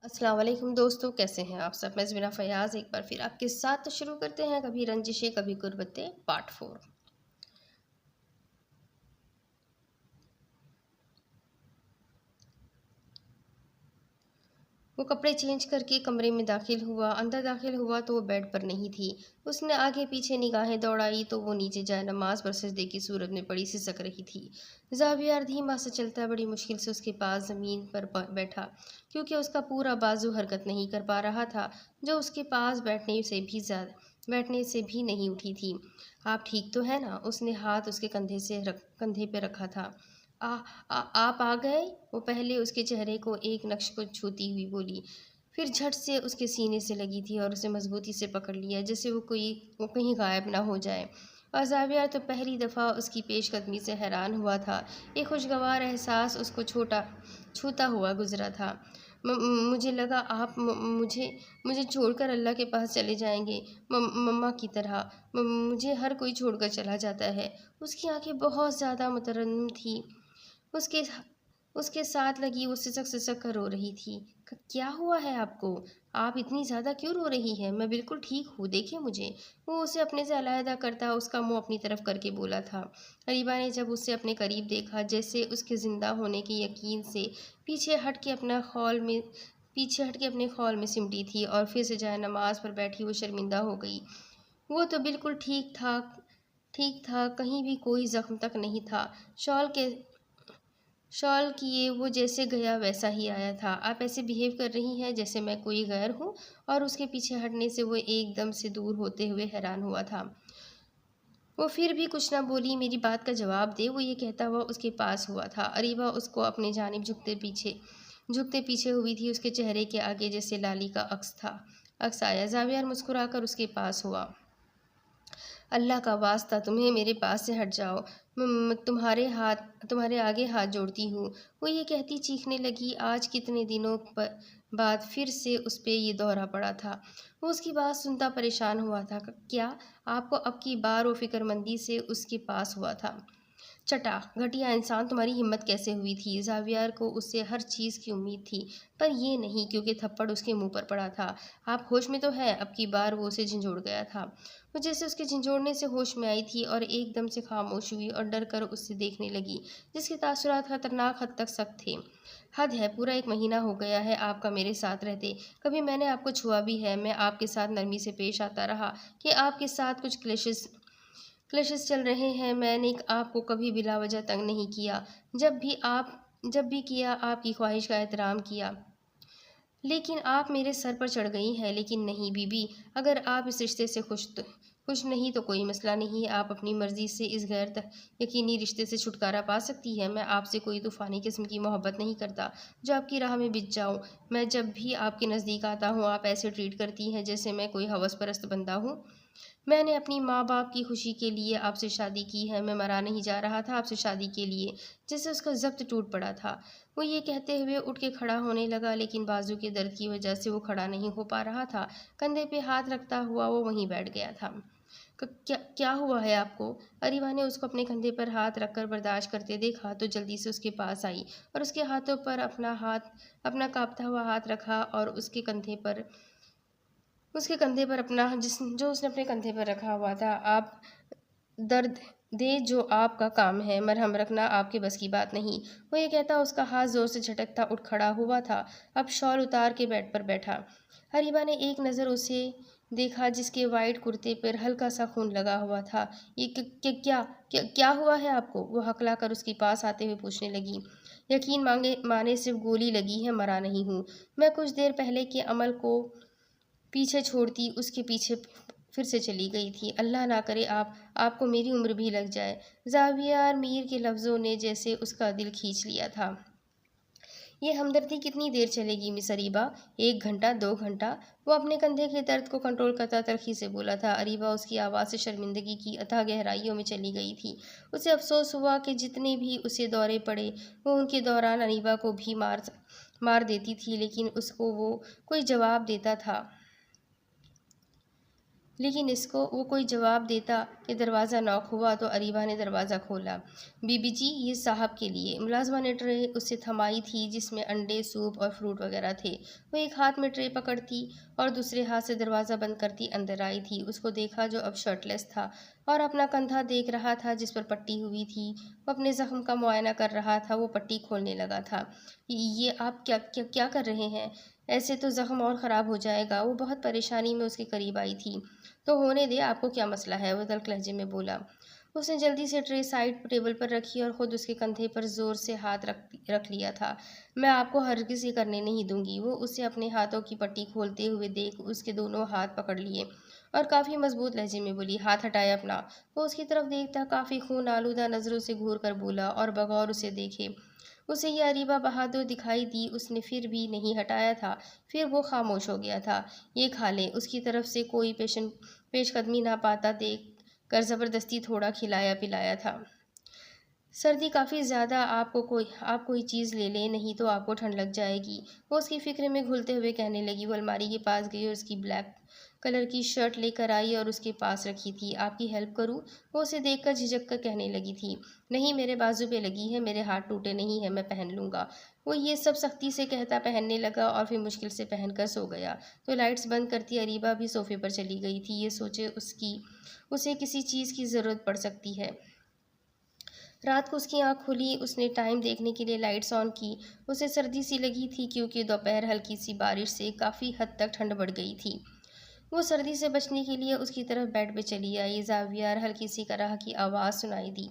अस्सलाम वालेकुम दोस्तों, कैसे हैं आप सब। मैं ज़मीरा फ़याज़ एक बार फिर आपके साथ शुरू करते हैं कभी रंजिशें कभी गुर्बतें पार्ट 4। वो कपड़े चेंज करके कमरे में दाखिल हुआ। अंदर दाखिल हुआ तो वो बेड पर नहीं थी। उसने आगे पीछे निगाहें दौड़ाई तो वो नीचे जाए नमाज पर सजदे की सूरत में पड़ी सिसक रही थी। ज़ावियार धीमा से चलता बड़ी मुश्किल से उसके पास ज़मीन पर बैठा, क्योंकि उसका पूरा बाजू हरकत नहीं कर पा रहा था, जो उसके पास बैठने से भी नहीं उठी थी। आप ठीक तो है ना? उसने हाथ उसके कंधे पे रखा था। आ, आप आ गए? वो पहले उसके चेहरे को एक नक्श को छूती हुई बोली, फिर झट से उसके सीने से लगी थी और उसे मजबूती से पकड़ लिया, जैसे वो कहीं गायब ना हो जाए। और ज़ाविया तो पहली दफ़ा उसकी पेशकदमी से हैरान हुआ था। एक खुशगवार एहसास उसको छोटा छूता हुआ गुजरा था। मुझे लगा आप मुझे छोड़कर अल्लाह के पास चले जाएंगे, मम्मा की तरह। मुझे हर कोई छोड़कर चला जाता है। उसकी आंखें बहुत ज़्यादा मुतरन्निम थी। उसके उसके साथ लगी वो सिसक-सिसक कर रो रही थी। क क्या हुआ है आपको? आप इतनी ज़्यादा क्यों रो रही हैं? मैं बिल्कुल ठीक हूँ, देखिए मुझे। वो उसे अपने से अलहदा करता उसका मुँह अपनी तरफ करके बोला था। अरीबा ने जब उसे अपने करीब देखा, जैसे उसके ज़िंदा होने के यकीन से पीछे हट के अपने खौल में सिमटी थी और फिर से जाए नमाज़ पर बैठी वो शर्मिंदा हो गई। वो तो बिल्कुल ठीक था, कहीं भी कोई ज़ख्म तक नहीं था। शॉल किए वो जैसे गया वैसा ही आया था। आप ऐसे बिहेव कर रही हैं जैसे मैं कोई गैर हूँ। और उसके पीछे हटने से वो एकदम से दूर होते हुए हैरान हुआ था। वो फिर भी कुछ ना बोली। मेरी बात का जवाब दे, वो ये कहता हुआ उसके पास हुआ था। अरीबा उसको अपनी जानिब झुकते पीछे हुई थी। उसके चेहरे के आगे जैसे लाली का अक्स आया। जावियर मुस्कुराकर उसके पास हुआ। अल्लाह का वास्ता, तुम्हें मेरे पास से हट जाओ। तुम्हारे आगे हाथ जोड़ती हूँ। वो ये कहती चीखने लगी। आज कितने दिनों पर बाद फिर से उस पे ये दौरा पड़ा था। वो उसकी बात सुनता परेशान हुआ था। क्या आपको अब की बार वो फिक्रमंदी से उसके पास हुआ था? चटा घटिया इंसान, तुम्हारी हिम्मत कैसे हुई थी? जावियर को उससे हर चीज़ की उम्मीद थी, पर ये नहीं, क्योंकि थप्पड़ उसके मुंह पर पड़ा था। आप होश में तो है? अब की बार वो उसे झंझोड़ गया था। वो जैसे उसके झंझोड़ने से होश में आई थी और एकदम से खामोश हुई और डर कर उससे देखने लगी, जिसके तासुरात खतरनाक हद तक सख्त थे। हद है, पूरा 1 महीना हो गया है आपका मेरे साथ रहते। कभी मैंने आपको छुआ भी है? मैं आपके साथ नरमी से पेश आता रहा कि आपके साथ कुछ क्लेशेस चल रहे हैं। मैंने आपको कभी बिला वजह तंग नहीं किया। जब भी किया, आपकी ख्वाहिश का एहतराम किया। लेकिन आप मेरे सर पर चढ़ गई हैं। लेकिन नहीं बीबी, अगर आप इस रिश्ते से खुश नहीं तो कोई मसला नहीं। आप अपनी मर्ज़ी से इस गैर यकीनी रिश्ते से छुटकारा पा सकती हैं। मैं आपसे कोई तूफ़ानी किस्म की मोहब्बत नहीं करता जो आपकी राह में बिछ जाऊँ। मैं जब भी आपके नज़दीक आता हूँ, आप ऐसे ट्रीट करती हैं जैसे मैं कोई हवस परस्त बंदा हूँ। मैंने अपनी माँ-बाप की खुशी के लिए आपसे शादी की है। मैं मरा नहीं जा रहा था आपसे शादी के लिए, जिससे उसका ज़ब्त टूट पड़ा था। वो ये कहते हुए उठ के खड़ा होने लगा, लेकिन बाजू के दर्द की वजह से वो खड़ा नहीं हो पा रहा था। कंधे पे हाथ रखता हुआ वो वहीं बैठ गया था। क्या हुआ है आपको? अरीबा ने उसको अपने कंधे पर हाथ रखकर बर्दाश्त करते देखा तो जल्दी से उसके पास आई और उसके हाथों पर अपना कांपता हुआ हाथ रखा और उसके कंधे पर अपना जिस जो उसने अपने कंधे पर रखा हुआ था। आप दर्द दे जो आपका काम है, मरहम रखना आपके बस की बात नहीं। वो ये कहता उसका हाथ जोर से झटकता उठ खड़ा हुआ था। अब शॉल उतार के बेड पर बैठा। हरीबा ने एक नज़र उसे देखा, जिसके वाइट कुर्ते पर हल्का सा खून लगा हुआ था। ये क्या हुआ है आपको? वो हकला कर उसके पास आते हुए पूछने लगी। यकीन माने सिर्फ गोली लगी है, मरा नहीं हूँ। मैं कुछ देर पहले के अमल को पीछे छोड़ती उसके पीछे फिर से चली गई थी। अल्लाह ना करे आपको मेरी उम्र भी लग जाए। ज़ावियर मीर के लफ्ज़ों ने जैसे उसका दिल खींच लिया था। ये हमदर्दी कितनी देर चलेगी मिस अरीबा? 1 घंटा, 2 घंटा? वो अपने कंधे के दर्द को कंट्रोल करता तल्खी से बोला था। अरीबा उसकी आवाज़ से शर्मिंदगी की अथाह गहराइयों में चली गई थी। उसे अफसोस हुआ कि जितने भी उसे दौरे पड़े, वो उनके दौरान अरीबा को भी मार देती थी, लेकिन उसको वो कोई जवाब देता था। लेकिन इसको वो कोई जवाब देता कि दरवाज़ा नॉक हुआ तो अरीबा ने दरवाज़ा खोला। बीबी जी, ये साहब के लिए। मुलाजमा ने ट्रे उससे थमाई थी जिसमें अंडे, सूप और फ्रूट वगैरह थे। वो एक हाथ में ट्रे पकड़ती और दूसरे हाथ से दरवाज़ा बंद करती अंदर आई थी। उसको देखा जो अब शर्टलेस था और अपना कंधा देख रहा था जिस पर पट्टी हुई थी। वो अपने जख्म का मुआयना कर रहा था। वो पट्टी खोलने लगा था। ये आप क्या क्या क्या कर रहे हैं? ऐसे तो जख्म और ख़राब हो जाएगा। वो बहुत परेशानी में उसके करीब आई थी। तो होने दे, आपको क्या मसला है? वो तल्ख लहजे में बोला। उसने जल्दी से ट्रे साइड टेबल पर रखी और ख़ुद उसके कंधे पर ज़ोर से हाथ रख लिया था। मैं आपको हरगिज़ ये करने नहीं दूंगी। वो उसे अपने हाथों की पट्टी खोलते हुए देख उसके दोनों हाथ पकड़ लिए और काफ़ी मजबूत लहजे में बोली, हाथ हटाए अपना। वो उसकी तरफ देखता काफ़ी खून आलूदा नज़रों से घूर कर बोला और बगौर उसे देखे उसे ये अरीबा बहादुर दिखाई दी। उसने फिर भी नहीं हटाया था। फिर वो खामोश हो गया था। ये खा ले। उसकी तरफ से कोई पेशकदमी ना पाता देख कर ज़बरदस्ती थोड़ा खिलाया पिलाया था। सर्दी काफ़ी ज़्यादा, आप कोई चीज़ ले लें, नहीं तो आपको ठंड लग जाएगी। वो उसकी फ़िक्र में घुलते हुए कहने लगी। वो अलमारी के पास गई और उसकी ब्लैक कलर की शर्ट लेकर आई और उसके पास रखी थी। आपकी हेल्प करूं? वो उसे देखकर झिझक कर कहने लगी थी। नहीं, मेरे बाजू पे लगी है, मेरे हाथ टूटे नहीं है, मैं पहन लूँगा। वो ये सब सख्ती से कहता पहनने लगा और फिर मुश्किल से पहनकर सो गया। तो लाइट्स बंद करती अरीबा भी सोफे पर चली गई थी। ये सोचे उसे किसी चीज़ की ज़रूरत पड़ सकती है। रात को उसकी आंख खुली। उसने टाइम देखने के लिए लाइट्स ऑन की। उसे सर्दी सी लगी थी क्योंकि दोपहर हल्की सी बारिश से काफ़ी हद तक ठंड बढ़ गई थी। वो सर्दी से बचने के लिए उसकी तरफ बेड पे चली आई। ज़ावियर हल्की सी कराह की आवाज़ सुनाई दी,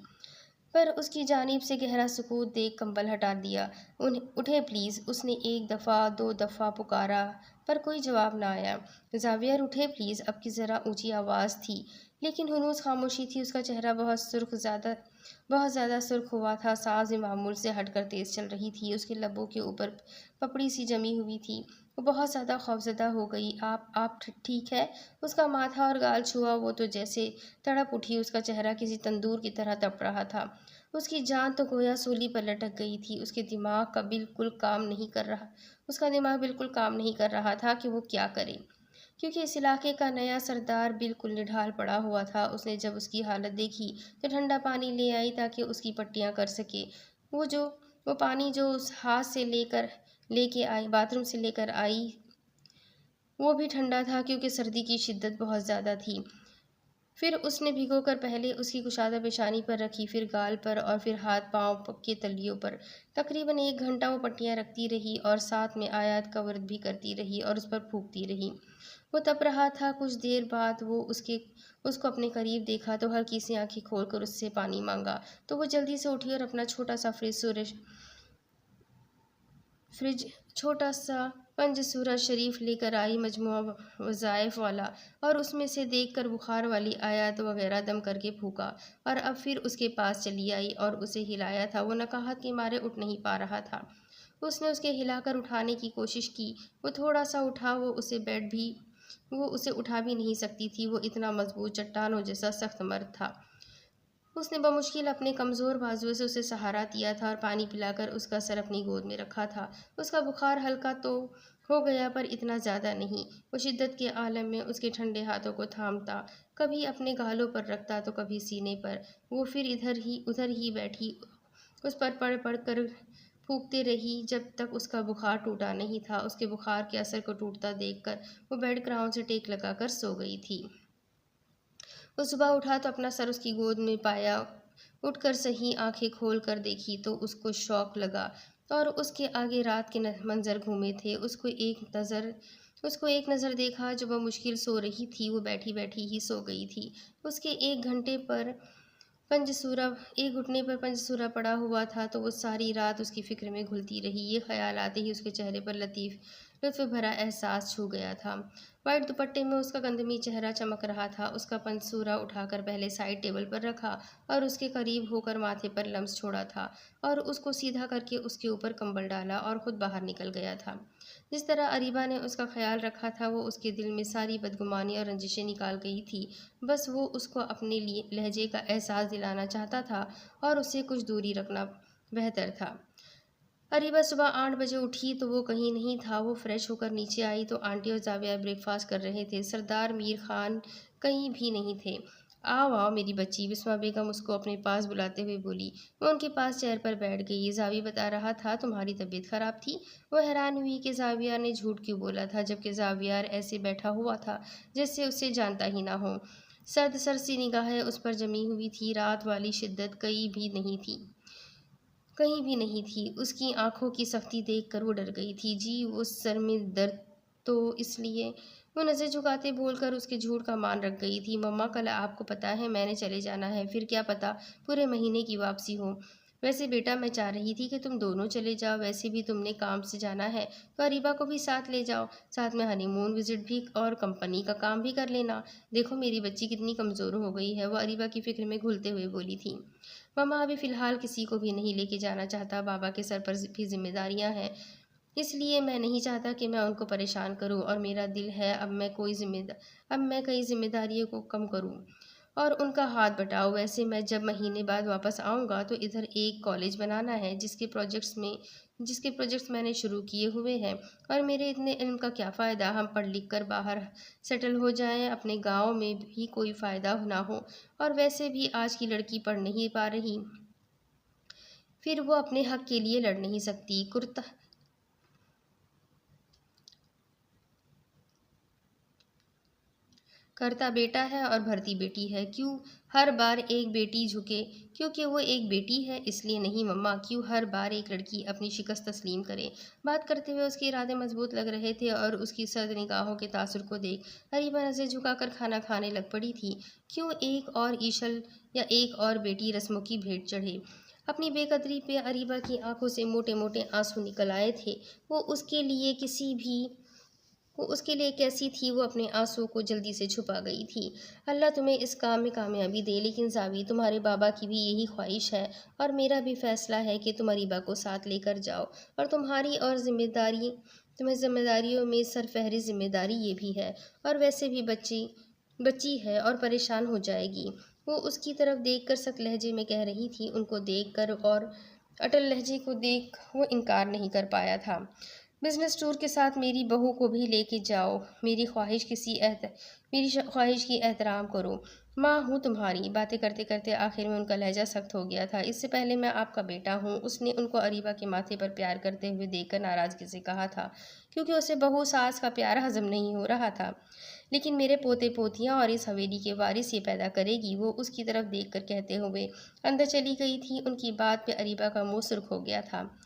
पर उसकी जानिब से गहरा सुकूत देख कंबल हटा दिया। उठे प्लीज़। उसने एक दफ़ा दो दफ़ा पुकारा पर कोई जवाब ना आया। ज़ावियर उठे प्लीज़। अब की ज़रा ऊंची आवाज़ थी लेकिन हुनूस खामोशी थी। उसका चेहरा बहुत ज़्यादा सुर्ख हुआ था। सांसें मामूल से हटकर तेज़ चल रही थी। उसके लबों के ऊपर पपड़ी सी जमी हुई थी। वो बहुत ज़्यादा खौफज़दा हो गई। आप ठीक है? उसका माथा और गाल छुआ वो तो जैसे तड़प उठी। उसका चेहरा किसी तंदूर की तरह तप रहा था। उसकी जान तो गोया सूली पर लटक गई थी। उसका दिमाग बिल्कुल काम नहीं कर रहा था कि वो क्या करे, क्योंकि इस इलाके का नया सरदार बिल्कुल निढाल पड़ा हुआ था। उसने जब उसकी हालत देखी तो ठंडा पानी ले आई ताकि उसकी पट्टियाँ कर सके। वो जो वो पानी जो उस हाथ से लेके आई बाथरूम से लेकर आई वो भी ठंडा था क्योंकि सर्दी की शिद्दत बहुत ज़्यादा थी। फिर उसने भिगोकर पहले उसकी कुशादा पेशानी पर रखी, फिर गाल पर और फिर हाथ पांव के तलियों पर। तकरीबन 1 घंटा वो पट्टियाँ रखती रही और साथ में आयत का वर्द भी करती रही और उस पर फूंकती रही। वो तप रहा था। कुछ देर बाद वो उसको अपने करीब देखा तो हल्की सी आंखें खोलकर उससे पानी मांगा। तो वो जल्दी से उठी और अपना फ्रिज छोटा सा पंजसूरा शरीफ लेकर आई, मजमुआ वज़ाइफ वाला, और उसमें से देखकर बुखार वाली आयत वगैरह दम करके फूका और अब फिर उसके पास चली आई और उसे हिलाया था। वो नकाहत के मारे उठ नहीं पा रहा था। उसने उसके हिलाकर उठाने की कोशिश की। वो थोड़ा सा उठा। वो उसे उठा भी नहीं सकती थी। वो इतना मजबूत चट्टानों जैसा सख्त मर्द था। उसने बमुश्किल अपने कमज़ोर बाजुओं से उसे सहारा दिया था और पानी पिलाकर उसका सर अपनी गोद में रखा था। उसका बुखार हल्का तो हो गया पर इतना ज़्यादा नहीं। वो शिद्दत के आलम में उसके ठंडे हाथों को थामता, कभी अपने गालों पर रखता तो कभी सीने पर। वो फिर उधर ही बैठी उस पर पड़ पड़ कर फूकते रही जब तक उसका बुखार टूटा नहीं था। उसके बुखार के असर को टूटता देखकर वो बेड क्राउन से टेक लगाकर सो गई थी। वो सुबह उठा तो अपना सर उसकी गोद में पाया। उठकर सही आंखें खोल कर देखी तो उसको शौक लगा और उसके आगे रात के मंजर घूमे थे। उसको एक नज़र देखा जो वह मुश्किल सो रही थी। वो बैठी बैठी ही सो गई थी। उसके एक घुटने पर पंजसूरा पड़ा हुआ था तो वो सारी रात उसकी फिक्र में घुलती रही। ये ख्याल आते ही उसके चेहरे पर लुत्फ भरा एहसास छू गया था। वाइट दुपट्टे में उसका गंदमी चेहरा चमक रहा था। उसका पंसूरा उठाकर पहले साइड टेबल पर रखा और उसके करीब होकर माथे पर लम्स छोड़ा था और उसको सीधा करके उसके ऊपर कंबल डाला और खुद बाहर निकल गया था। जिस तरह अरीबा ने उसका ख्याल रखा था वो उसके दिल में सारी बदगुमानी और रंजिशें निकाल गई थी। बस वो उसको अपने लिए लहजे का एहसास दिलाना चाहता था और उससे कुछ दूरी रखना बेहतर था। अरीबा सुबह 8 बजे उठी तो वो कहीं नहीं था। वो फ्रेश होकर नीचे आई तो आंटी और जाविया ब्रेकफास्ट कर रहे थे। सरदार मीर खान कहीं भी नहीं थे। आओ आओ मेरी बच्ची, बिस्मा बेगम उसको अपने पास बुलाते हुए बोली। वो उनके पास चेयर पर बैठ गई। जावी बता रहा था तुम्हारी तबीयत खराब थी। वो हैरान हुई कि जाविया ने झूठ क्यों बोला था, जबकि जावियार ऐसे बैठा हुआ था जैसे उसे जानता ही ना हो। सर्द सर सी निगाहें उस पर जमी हुई थी। रात वाली शिद्दत कहीं भी नहीं थी। उसकी आंखों की सख्ती देखकर वो डर गई थी। जी उस सर में दर्द तो इसलिए। वो नज़र झुकाते बोलकर उसके झूठ का मान रख गई थी। मम्मा कल आपको पता है मैंने चले जाना है, फिर क्या पता पूरे महीने की वापसी हो। वैसे बेटा मैं चाह रही थी कि तुम दोनों चले जाओ, वैसे भी तुमने काम से जाना है तो अरीबा को भी साथ ले जाओ। साथ में हनीमून विजिट भी और कंपनी का काम भी कर लेना। देखो मेरी बच्ची कितनी कमज़ोर हो गई है, वो अरीबा की फिक्र में घुलते हुए बोली थी। मामा अभी फ़िलहाल किसी को भी नहीं लेके जाना चाहता। बाबा के सर पर भी जिम्मेदारियां हैं, इसलिए मैं नहीं चाहता कि मैं उनको परेशान करूं। और मेरा दिल है अब मैं कई जिम्मेदारियों को कम करूं और उनका हाथ बटाऊं। वैसे मैं जब महीने बाद वापस आऊँगा तो इधर एक कॉलेज बनाना है जिसके प्रोजेक्ट्स मैंने शुरू किए हुए हैं। और मेरे इतने इल्म का क्या फ़ायदा, हम पढ़ लिख कर बाहर सेटल हो जाएं, अपने गांव में भी कोई फ़ायदा ना हो। और वैसे भी आज की लड़की पढ़ नहीं पा रही, फिर वो अपने हक के लिए लड़ नहीं सकती। कुर्ता करता बेटा है और भरती बेटी है, क्यों हर बार एक बेटी झुके? क्योंकि वो एक बेटी है इसलिए नहीं मम्मा, क्यों हर बार एक लड़की अपनी शिकस्त तस्लीम करे? बात करते हुए उसके इरादे मजबूत लग रहे थे और उसकी सर्द निगाहों के तासुर को देख हरीबा नजर झुकाकर खाना खाने लग पड़ी थी। क्यों एक और ईशल या एक और बेटी रस्मों की भेंट चढ़े? अपनी बेकदरी पे अरीबा की आंखों से मोटे मोटे आंसू निकल आए थे। वो उसके लिए कैसी थी, वो अपने आंसुओं को जल्दी से छुपा गई थी। अल्लाह तुम्हें इस काम में कामयाबी दे, लेकिन जावी तुम्हारे बाबा की भी यही ख्वाहिश है और मेरा भी फैसला है कि तुम अरीबा को साथ लेकर जाओ। और तुम्हें जिम्मेदारियों में सरफहरी जिम्मेदारी ये भी है। और वैसे भी बच्ची बच्ची है और परेशान हो जाएगी। वो उसकी तरफ देखकर सख्त लहजे में कह रही थी। उनको देखकर और अटल लहजे को देख वो इनकार नहीं कर पाया था। बिजनेस टूर के साथ मेरी बहू को भी लेके जाओ। मेरी ख्वाहिश की एहतराम करो। माँ हूँ तुम्हारी। बातें करते करते आखिर में उनका लहजा सख्त हो गया था। इससे पहले मैं आपका बेटा हूँ, उसने उनको अरीबा के माथे पर प्यार करते हुए देखकर नाराज़गी से कहा था, क्योंकि उसे बहू सास का प्यार हजम नहीं हो रहा था। लेकिन मेरे पोते पोतियाँ और इस हवेली के वारिस ये पैदा करेगी, वो उसकी तरफ देखकर कहते हुए अंदर चली गई थी। उनकी बात पे अरीबा का मुंह सुर्ख हो गया था।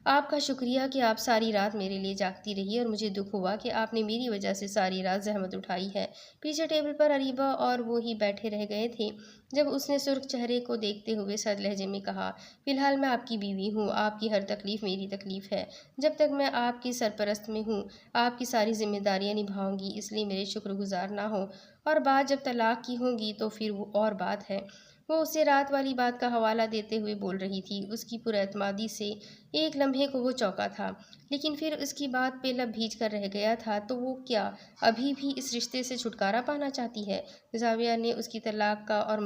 आपका शुक्रिया कि आप सारी रात मेरे लिए जागती रही, और मुझे दुख हुआ कि आपने मेरी वजह से सारी रात जहमत उठाई है। पीछे टेबल पर अरीबा और वो ही बैठे रह गए थे जब उसने सुर्ख चेहरे को देखते हुए सर लहजे में कहा, फिलहाल मैं आपकी बीवी हूँ, आपकी हर तकलीफ़ मेरी तकलीफ़ है। जब तक मैं आपकी सरपरस्त में हूँ आपकी सारी जिम्मेदारियाँ निभाऊंगी, इसलिए मेरे शुक्रगुजार ना हो। और बात जब तलाक की होगी तो फिर वो और बात है। वो उसे रात वाली बात का हवाला देते हुए बोल रही थी। उसकी पुरएतमादी से एक लम्हे को वो चौंका था, लेकिन फिर उसकी बात पे लब भीज कर रह गया था। तो वो क्या अभी भी इस रिश्ते से छुटकारा पाना चाहती है? जाविया ने उसकी तलाक का और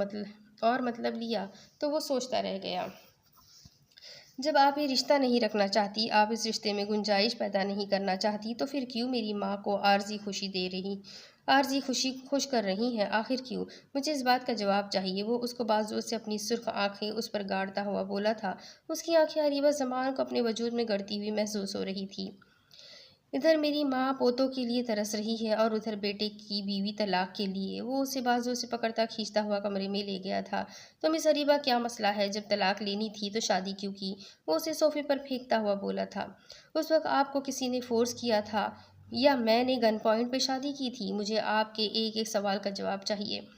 मतलब लिया तो वो सोचता रह गया। जब आप ये रिश्ता नहीं रखना चाहती, आप इस रिश्ते में गुंजाइश पैदा नहीं करना चाहती, तो फिर क्यों मेरी माँ को आरजी खुशी खुश कर रही हैं? आखिर क्यों? मुझे इस बात का जवाब चाहिए। वो उसको बाजुओं से अपनी सुर्ख आंखें उस पर गाड़ता हुआ बोला था। उसकी आंखें अरीबा जमान को अपने वजूद में गड़ती हुई महसूस हो रही थी। इधर मेरी माँ पोतों के लिए तरस रही है और उधर बेटे की बीवी तलाक के लिए। वो उसे बाजुओं से पकड़ता खींचता हुआ कमरे में ले गया था। तो मिस अरीबा क्या मसला है? जब तलाक लेनी थी तो शादी क्यों की? वो उसे सोफे पर फेंकता हुआ बोला था। उस वक्त आपको किसी ने फोर्स किया था या मैंने गन पॉइंट पे शादी की थी? मुझे आपके एक एक सवाल का जवाब चाहिए।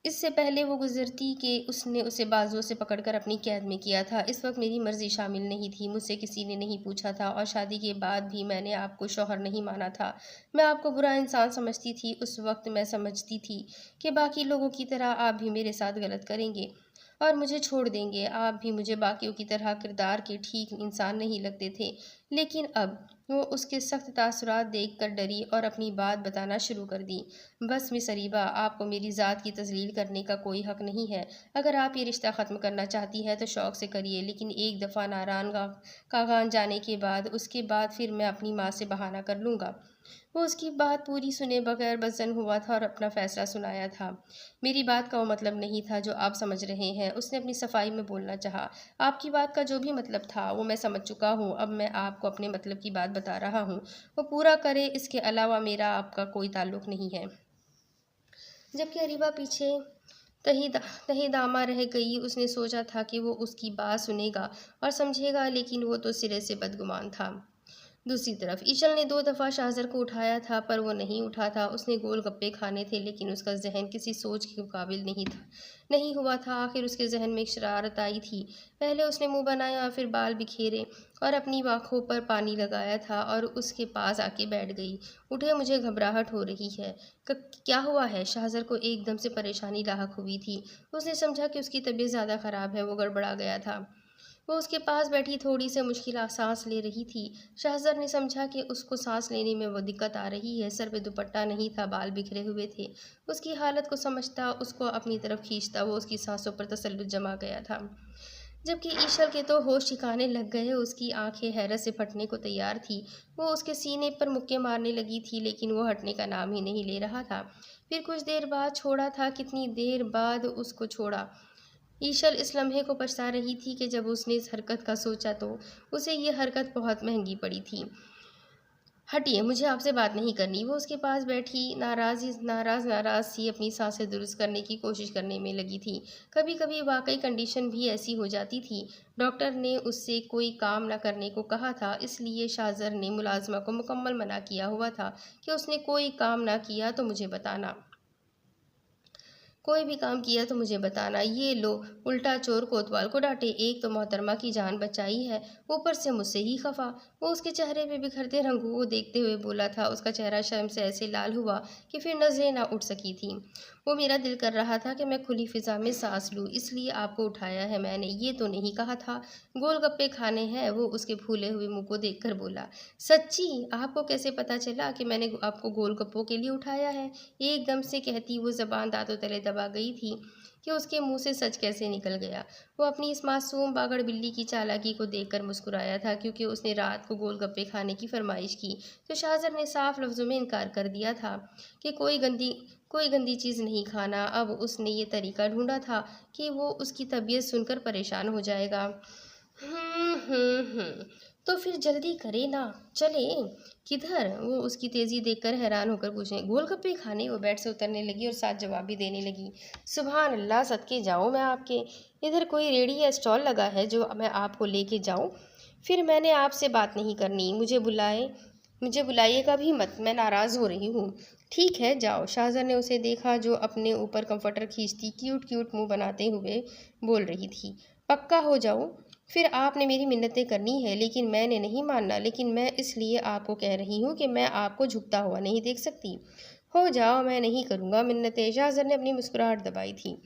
इससे पहले वो गुजरती कि उसने उसे बाजुओं से पकड़कर अपनी कैद में किया था। इस वक्त मेरी मर्जी शामिल नहीं थी, मुझसे किसी ने नहीं पूछा था, और शादी के बाद भी मैंने आपको शौहर नहीं माना था। मैं आपको बुरा इंसान समझती थी। उस वक्त मैं समझती थी कि बाकी लोगों की तरह आप भी मेरे साथ गलत करेंगे और मुझे छोड़ देंगे। आप भी मुझे बाकियों की तरह किरदार के ठीक इंसान नहीं लगते थे। लेकिन अब वो उसके सख्त तासुरात देखकर डरी और अपनी बात बताना शुरू कर दी। बस मिस अरीबा, आपको मेरी ज़ात की तज़लील करने का कोई हक़ नहीं है। अगर आप ये रिश्ता ख़त्म करना चाहती हैं तो शौक़ से करिए, लेकिन एक दफ़ा नारान कागान जाने के बाद उसके बाद फिर मैं अपनी माँ से बहाना कर लूँगा। वो उसकी बात पूरी सुने बगैर बज़न हुआ था और अपना फ़ैसला सुनाया था। मेरी बात का वो मतलब नहीं था जो आप समझ रहे हैं, उसने अपनी सफाई में बोलना चाहा। आपकी बात का जो भी मतलब था वो मैं समझ चुका हूँ। अब मैं आपको अपने मतलब की बात बता रहा हूँ। वो पूरा करे, इसके अलावा मेरा आपका कोई ताल्लुक नहीं है। जबकि अरीबा पीछे तही दामा रह गई। उसने सोचा था कि वो उसकी बात सुनेगा और समझेगा, लेकिन वो तो सिरे से बदगुमान था। दूसरी तरफ ईशल ने 2 दफ़ा शाहज़र को उठाया था, पर वो नहीं उठा था। उसने गोलगप्पे खाने थे, लेकिन उसका जहन किसी सोच के काबिल नहीं हुआ था। आखिर उसके जहन में एक शरारत आई थी। पहले उसने मुंह बनाया, फिर बाल बिखेरे और अपनी आँखों पर पानी लगाया था और उसके पास आके बैठ गई। उठे, मुझे घबराहट हो रही है। क्या हुआ है? शाहज़र को एकदम से परेशानी लाहक हुई थी। उसने समझा कि उसकी तबीयत ज़्यादा ख़राब है। वो गड़बड़ा गया था। वो उसके पास बैठी थोड़ी से मुश्किल सांस ले रही थी। शाहज़र ने समझा कि उसको सांस लेने में वो दिक्कत आ रही है। सर पे दुपट्टा नहीं था, बाल बिखरे हुए थे। उसकी हालत को समझता, उसको अपनी तरफ खींचता, वो उसकी सांसों पर तसल्लुत जमा गया था। जबकि ईशल के तो होश ठिकाने लग गए। उसकी आंखें हैरत से फटने को तैयार थी। वो उसके सीने पर मुक्के मारने लगी थी, लेकिन वो हटने का नाम ही नहीं ले रहा था। फिर कुछ देर बाद छोड़ा था। कितनी देर बाद उसको छोड़ा? ईशल इस लम्हे को पछता रही थी कि जब उसने इस हरकत का सोचा तो उसे ये हरकत बहुत महंगी पड़ी थी। हटिए, मुझे आपसे बात नहीं करनी। वो उसके पास बैठी नाराज सी अपनी सांसें दुरुस्त करने की कोशिश करने में लगी थी। कभी कभी वाकई कंडीशन भी ऐसी हो जाती थी। डॉक्टर ने उससे कोई काम न करने को कहा था, इसलिए शाहज़र ने मुलाजमा को मुकम्मल मना किया हुआ था कि उसने कोई काम ना किया तो मुझे बताना। कोई भी काम किया तो मुझे बताना। ये लो, उल्टा चोर कोतवाल को डांटे। एक तो मोहतरमा की जान बचाई है, ऊपर से मुझसे ही खफा। वो उसके चेहरे पे बिखरते रंगों को देखते हुए बोला था। उसका चेहरा शर्म से ऐसे लाल हुआ कि फिर नजरें ना उठ सकी थी। वो मेरा दिल कर रहा था कि मैं खुली फिजा में सांस लूँ, इसलिए आपको उठाया है मैंने, ये तो नहीं कहा था। गोलगप्पे खाने हैं, वो उसके फूले हुए मुंह को देखकर बोला। सच्ची? आपको कैसे पता चला कि मैंने आपको गोलगप्पों के लिए उठाया है? एकदम से कहती वो जबान दांतों तले दबा गई थी कि उसके मुंह से सच कैसे निकल गया। वो अपनी इस मासूम बागड़ बिल्ली की चालाकी को देखकर मुस्कुराया था, क्योंकि उसने रात को गोलगप्पे खाने की फरमाइश की तो शाहज़र ने साफ लफ्ज़ों में इनकार कर दिया था कि कोई गंदी चीज़ नहीं खाना। अब उसने ये तरीका ढूंढा था कि वो उसकी तबीयत सुनकर परेशान हो जाएगा। तो फिर जल्दी करे ना, चले। किधर? वो उसकी तेजी देखकर हैरान होकर पूछे। गोलगप्पे खाने। वो बेड से उतरने लगी और साथ जवाब भी देने लगी। सुभान अल्लाह, सदके जाऊं मैं आपके। इधर कोई रेडी या स्टॉल लगा है जो मैं आपको लेके जाऊं? फिर मैंने आपसे बात नहीं करनी। मुझे बुलाइएगा भी मत, मैं नाराज़ हो रही हूँ। ठीक है, जाओ। शाहज़र ने उसे देखा जो अपने ऊपर कंफर्टर खींचती क्यूट क्यूट मुंह बनाते हुए बोल रही थी। पक्का हो जाऊं? फिर आपने मेरी मिन्नतें करनी है, लेकिन मैंने नहीं मानना। लेकिन मैं इसलिए आपको कह रही हूँ कि मैं आपको झुकता हुआ नहीं देख सकती। हो जाओ, मैं नहीं करूँगा मिन्नतें। शाहज़र ने अपनी मुस्कुराहट दबाई थी।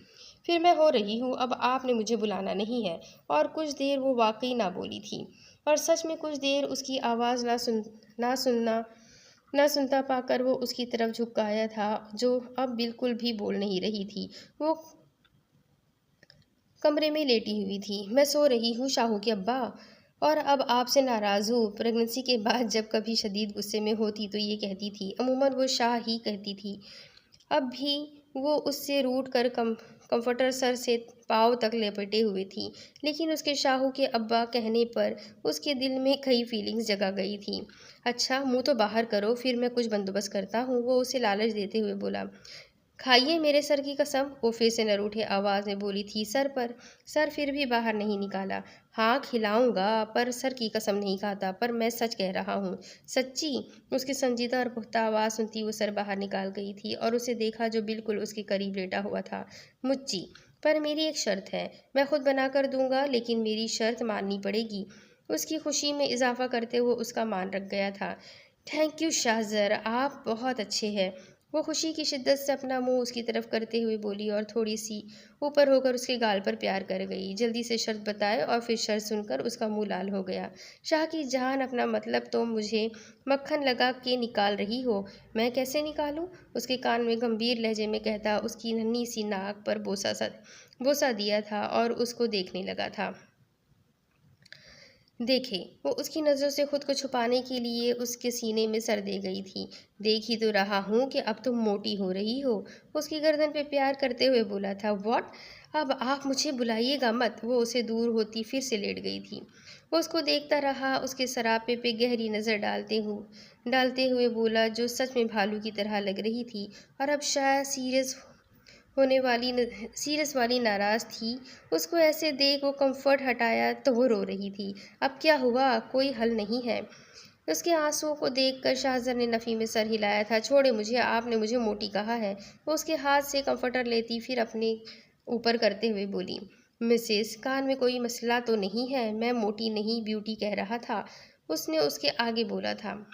फिर मैं हो रही हूँ, अब आपने मुझे बुलाना नहीं है। और कुछ देर वो वाकई ना बोली थी, और सच में कुछ देर उसकी आवाज़ ना सुनना न सुनता पाकर वो उसकी तरफ झुकाया था, जो अब बिल्कुल भी बोल नहीं रही थी। वो कमरे में लेटी हुई थी। मैं सो रही हूँ शाहू के अब्बा, और अब आपसे नाराज़ हूँ। प्रेगनेंसी के बाद जब कभी शदीद गुस्से में होती तो ये कहती थी। अमूमन वो शाह ही कहती थी। अब भी वो उससे रूठ कर कंफर्टर सर से पाँव तक लपेटे हुए थी, लेकिन उसके शाहू के अब्बा कहने पर उसके दिल में कई फीलिंग्स जगा गई थी। अच्छा, मुंह तो बाहर करो, फिर मैं कुछ बंदोबस्त करता हूँ। वो उसे लालच देते हुए बोला। खाइए मेरे सर की कसम, वो फिर से न रूठे आवाज़ में बोली थी। सर पर? सर फिर भी बाहर नहीं निकाला। हाँ, खिलाऊंगा, पर सर की कसम नहीं खाता। पर मैं सच कह रहा हूँ। सच्ची? उसकी संजीदा और पुख्ता आवाज़ सुनती वो सर बाहर निकाल गई थी और उसे देखा जो बिल्कुल उसके करीब लेटा हुआ था। मुच्ची, पर मेरी एक शर्त है। मैं खुद बना कर दूंगा, लेकिन मेरी शर्त माननी पड़ेगी। उसकी खुशी में इजाफा करते हुए उसका मान रख गया था। थैंक यू शाहज़र, आप बहुत अच्छे हैं। वो खुशी की शिद्दत से अपना मुंह उसकी तरफ करते हुए बोली और थोड़ी सी ऊपर होकर उसके गाल पर प्यार कर गई। जल्दी से शर्त बताए और फिर शर्त सुनकर उसका मुंह लाल हो गया। शाह की जहान, अपना मतलब तो मुझे मक्खन लगा के निकाल रही हो। मैं कैसे निकालूं? उसके कान में गंभीर लहजे में कहता उसकी नन्ही सी नाक पर बोसा दिया था और उसको देखने लगा था। देखे, वो उसकी नज़रों से खुद को छुपाने के लिए उसके सीने में सर दे गई थी। देख ही तो रहा हूँ कि अब तुम मोटी हो रही हो, उसकी गर्दन पे प्यार करते हुए बोला था। व्हाट? अब आप मुझे बुलाइएगा मत। वो उसे दूर होती फिर से लेट गई थी। वो उसको देखता रहा, उसके सरापे पे गहरी नज़र डालते हुए बोला, जो सच में भालू की तरह लग रही थी और अब शायद सीरियस वाली नाराज़ थी। उसको ऐसे देख वो कंफर्ट हटाया तो वो रो रही थी। अब क्या हुआ? कोई हल नहीं है? उसके आंसुओं को देखकर शाहजर ने नफ़ी में सर हिलाया था। छोड़े मुझे, आपने मुझे मोटी कहा है। वो उसके हाथ से कंफर्टर लेती फिर अपने ऊपर करते हुए बोली, मिसेस, कान में कोई मसला तो नहीं है? मैं मोटी नहीं, ब्यूटी कह रहा था। उसने उसके आगे बोला था।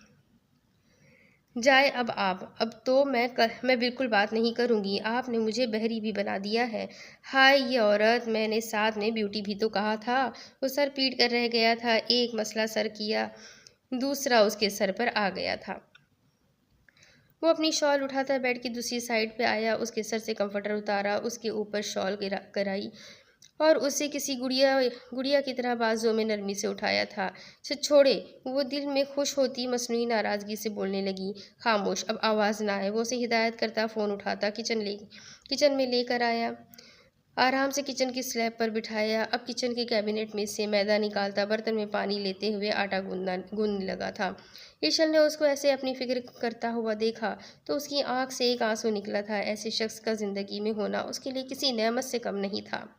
जाए अब तो मैं बिल्कुल बात नहीं करूँगी। आपने मुझे बहरी भी बना दिया है। हाय ये औरत, मैंने साथ में ब्यूटी भी तो कहा था। वो सर पीट कर रह गया था। एक मसला सर किया, दूसरा उसके सर पर आ गया था। वो अपनी शॉल उठाता बेड की दूसरी साइड पे आया, उसके सर से कंफर्टर उतारा, उसके ऊपर शॉल कराई और उसे किसी गुड़िया गुड़िया की तरह बाजुओं में नरमी से उठाया था। छोड़े। वो दिल में खुश होती मसनूई नाराज़गी से बोलने लगी, खामोश, अब आवाज़ ना आए। वो उसे हिदायत करता फ़ोन उठाता किचन में लेकर आया, आराम से किचन की स्लैब पर बिठाया। अब किचन के कैबिनेट में से मैदा निकालता, बर्तन में पानी लेते हुए आटा गूंदने लगा था। ईशल ने उसको ऐसे अपनी फिक्र करता हुआ देखा तो उसकी आंख से एक आंसू निकला था। ऐसे शख्स का ज़िंदगी में होना उसके लिए किसी नेमत से कम नहीं था।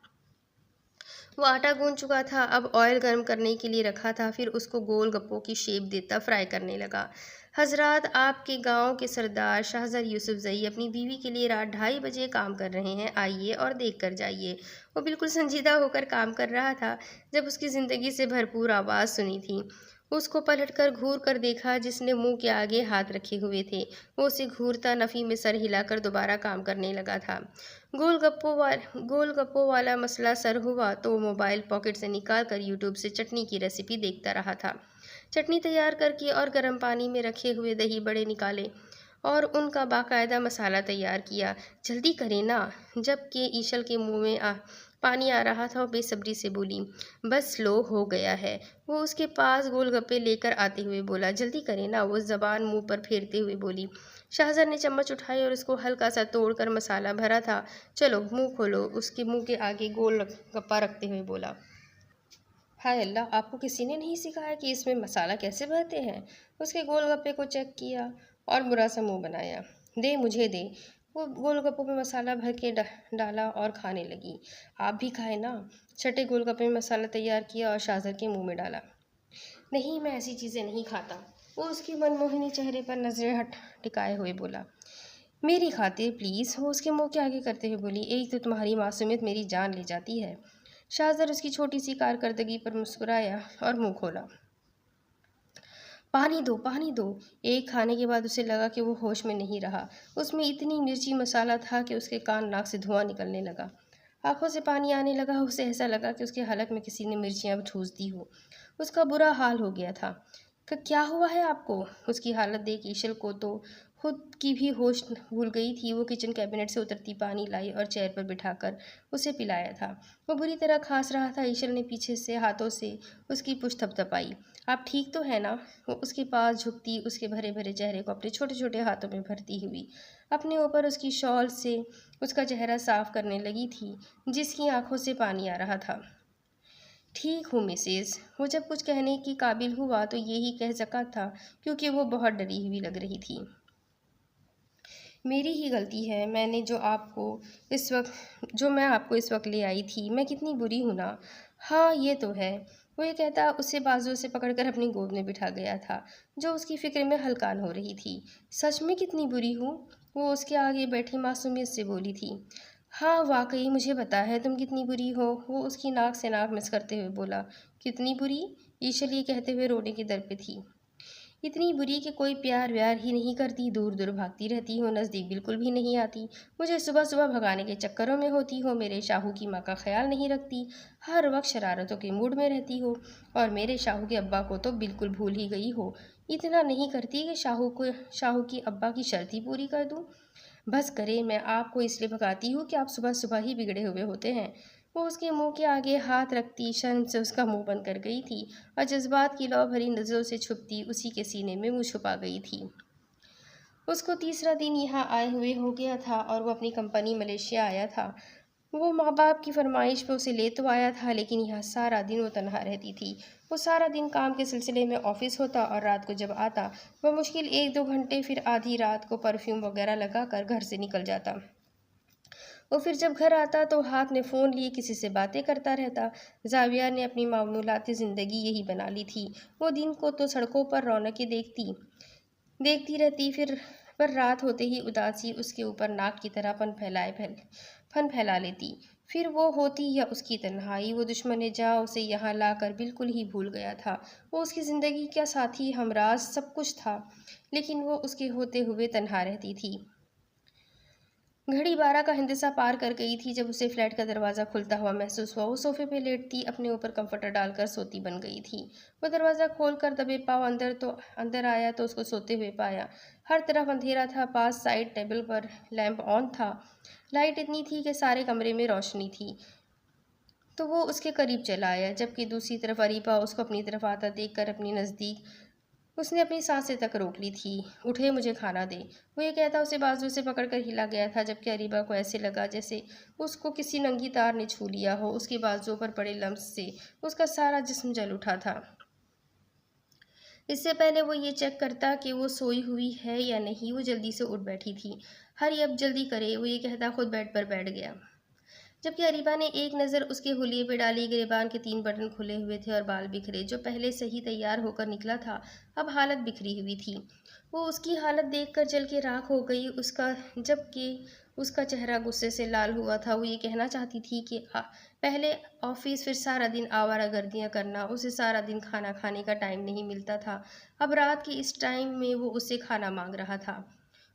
वो आटा गूंद चुका था, अब ऑयल गर्म करने के लिए रखा था, फिर उसको गोल गप्पों की शेप देता फ्राई करने लगा। हजरात, आपके गांव के सरदार शाहजर यूसुफजई अपनी बीवी के लिए रात 2:30 बजे काम कर रहे हैं, आइए और देख कर जाइए। वो बिल्कुल संजीदा होकर काम कर रहा था जब उसकी ज़िंदगी से भरपूर आवाज़ सुनी थी। उसको पलटकर घूर कर देखा, जिसने मुंह के आगे हाथ रखे हुए थे। वो उसे घूरता नफ़ी में सर हिलाकर दोबारा काम करने लगा था। गोलगप्पों वाला मसला सर हुआ तो वो मोबाइल पॉकेट से निकाल कर यूट्यूब से चटनी की रेसिपी देखता रहा था। चटनी तैयार करके और गर्म पानी में रखे हुए दही बड़े निकाले और उनका बाकायदा मसाला तैयार किया। जल्दी करें ना। जबकि ईशल के मुंह में पानी आ रहा था, वो बेसब्री से बोली, बस लो हो गया है। वो उसके पास गोलगप्पे लेकर आते हुए बोला, जल्दी करें ना। वो जबान मुंह पर फेरते हुए बोली। शाहजहां ने चम्मच उठाई और उसको हल्का सा तोड़कर मसाला भरा था। चलो मुंह खोलो, उसके मुंह के आगे गोल गप्पा रखते हुए बोला। हाय अल्लाह, आपको किसी ने नहीं सिखाया कि इसमें मसाला कैसे भरते हैं? उसके गोलगप्पे को चेक किया और बुरा सा मुंह बनाया। दे मुझे दे। वो गोलगप्पों में मसाला भर के डाला और खाने लगी। आप भी खाए ना। छठे गोलगप्पे में मसाला तैयार किया और शाहजर के मुंह में डाला। नहीं, मैं ऐसी चीज़ें नहीं खाता। वो उसकी मनमोहिनी चेहरे पर नजरें टिकाए हुए बोला। मेरी खातिर प्लीज़। वो उसके मुंह के आगे करते हुए बोली, एक तो तुम्हारी मासूमियत मेरी जान ले जाती है। शाहजर उसकी छोटी सी कारकर्दगी पर मुस्कुराया और मुंह खोला। पानी दो, पानी दो। एक खाने के बाद उसे लगा कि वो होश में नहीं रहा। उसमें इतनी मिर्ची मसाला था कि उसके कान नाक से धुआं निकलने लगा। आंखों से पानी आने लगा। उसे ऐसा लगा कि उसके हलक में किसी ने मिर्चियाँ ठूस दी हो। उसका बुरा हाल हो गया था। क्या हुआ है आपको? उसकी हालत देख ईशल को तो खुद की भी होश भूल गई थी। वो किचन कैबिनेट से उतरती पानी लाई और चेयर पर बिठाकर उसे पिलाया था। वो बुरी तरह खांस रहा था। ईशल ने पीछे से हाथों से उसकी पूँछ थपथपाई। आप ठीक तो है ना? वो उसके पास झुकती, उसके भरे भरे चेहरे को अपने छोटे छोटे हाथों में भरती हुई अपने ऊपर उसकी शॉल से उसका चेहरा साफ करने लगी थी, जिसकी आंखों से पानी आ रहा था। ठीक हूँ मिसेस। वो जब कुछ कहने की काबिल हुआ तो यही कह सका था, क्योंकि वो बहुत डरी हुई लग रही थी। मेरी ही गलती है। जो मैं आपको इस वक्त ले आई थी। मैं कितनी बुरी हूँ ना। हाँ ये तो है। वो ये कहता उसे बाजुओं से पकड़कर अपनी गोद में बिठा गया था, जो उसकी फिक्र में हलकान हो रही थी। सच में कितनी बुरी हूँ? वो उसके आगे बैठी मासूमियत से बोली थी। हाँ वाकई मुझे पता है तुम कितनी बुरी हो। वो उसकी नाक से नाक मिस करते हुए बोला। कितनी बुरी? ईशल ये कहते हुए रोने की दर पे थी। इतनी बुरी कि कोई प्यार व्यार ही नहीं करती, दूर दूर भागती रहती हो, नज़दीक बिल्कुल भी नहीं आती। मुझे सुबह सुबह भगाने के चक्करों में होती हो, मेरे शाहू की माँ का ख्याल नहीं रखती, हर वक्त शरारतों के मूड में रहती हो, और मेरे शाहू के अब्बा को तो बिल्कुल भूल ही गई हो। इतना नहीं करती कि शाहू की अब्बा की शर्त ही पूरी कर दूँ। बस करे, मैं आपको इसलिए भगाती हूँ कि आप सुबह सुबह ही बिगड़े हुए होते हैं। वो उसके मुंह के आगे हाथ रखती शर्म से उसका मुंह बंद कर गई थी, और जज्बात की लौ भरी नज़रों से छुपती उसी के सीने में मुंह छुपा गई थी। उसको तीसरा दिन यहाँ आए हुए हो गया था और वो अपनी कंपनी मलेशिया आया था। वो माँ बाप की फरमाइश पे उसे ले तो आया था, लेकिन यहाँ सारा दिन वो तनहा रहती थी। वो सारा दिन काम के सिलसिले में ऑफिस होता, और रात को जब आता वह मुश्किल 1-2 घंटे, फिर आधी रात को परफ्यूम वगैरह लगाकर घर से निकल जाता। और फिर जब घर आता तो हाथ में फ़ोन लिए किसी से बातें करता रहता। जाविया ने अपनी मामूलाती ज़िंदगी यही बना ली थी। वो दिन को तो सड़कों पर रौनकें देखती देखती रहती, फिर पर रात होते ही उदासी उसके ऊपर नाक की तरह फन फैला लेती। फिर वो होती या उसकी तन्हाई, वो दुश्मन जा उसे यहाँ लाकर बिल्कुल ही भूल गया था। वो उसकी ज़िंदगी का साथी, हमराज, सब कुछ था, लेकिन वो उसके होते हुए तन्हा रहती थी। घड़ी 12 का हिंदसा पार कर गई थी जब उसे फ्लैट का दरवाज़ा खुलता हुआ महसूस हुआ। वो सोफे पे लेटती अपने ऊपर कंफर्टर डालकर सोती बन गई थी। वो दरवाज़ा खोलकर दबे पाँव अंदर आया तो उसको सोते हुए पाया। हर तरफ अंधेरा था, पास साइड टेबल पर लैंप ऑन था। लाइट इतनी थी कि सारे कमरे में रोशनी थी। तो वो उसके करीब चला आया, जबकि दूसरी तरफ अरीबा उसको अपनी तरफ आता देखकर अपनी नज़दीक उसने अपनी सांसें तक रोक ली थी। उठे, मुझे खाना दे। वो ये कहता उसे बाजू से पकड़कर हिला गया था, जबकि अरीबा को ऐसे लगा जैसे उसको किसी नंगी तार ने छू लिया हो। उसके बाजुओं पर पड़े लम्स से उसका सारा जिस्म जल उठा था। इससे पहले वो ये चेक करता कि वो सोई हुई है या नहीं, वो जल्दी से उठ बैठी थी। हरी अब जल्दी करे, वो ये कहता खुद बेड पर बैठ गया। जबकि अरीबा ने एक नज़र उसके हुलिये पे डाली। गिरेबान के 3 बटन खुले हुए थे और बाल बिखरे। जो पहले सही तैयार होकर निकला था, अब हालत बिखरी हुई थी। वो उसकी हालत देखकर जल के राख हो गई। जबकि उसका चेहरा गुस्से से लाल हुआ था। वो ये कहना चाहती थी कि पहले ऑफिस, फिर सारा दिन आवारागर्दियाँ करना, उसे सारा दिन खाना खाने का टाइम नहीं मिलता था। अब रात के इस टाइम में वो उससे खाना मांग रहा था।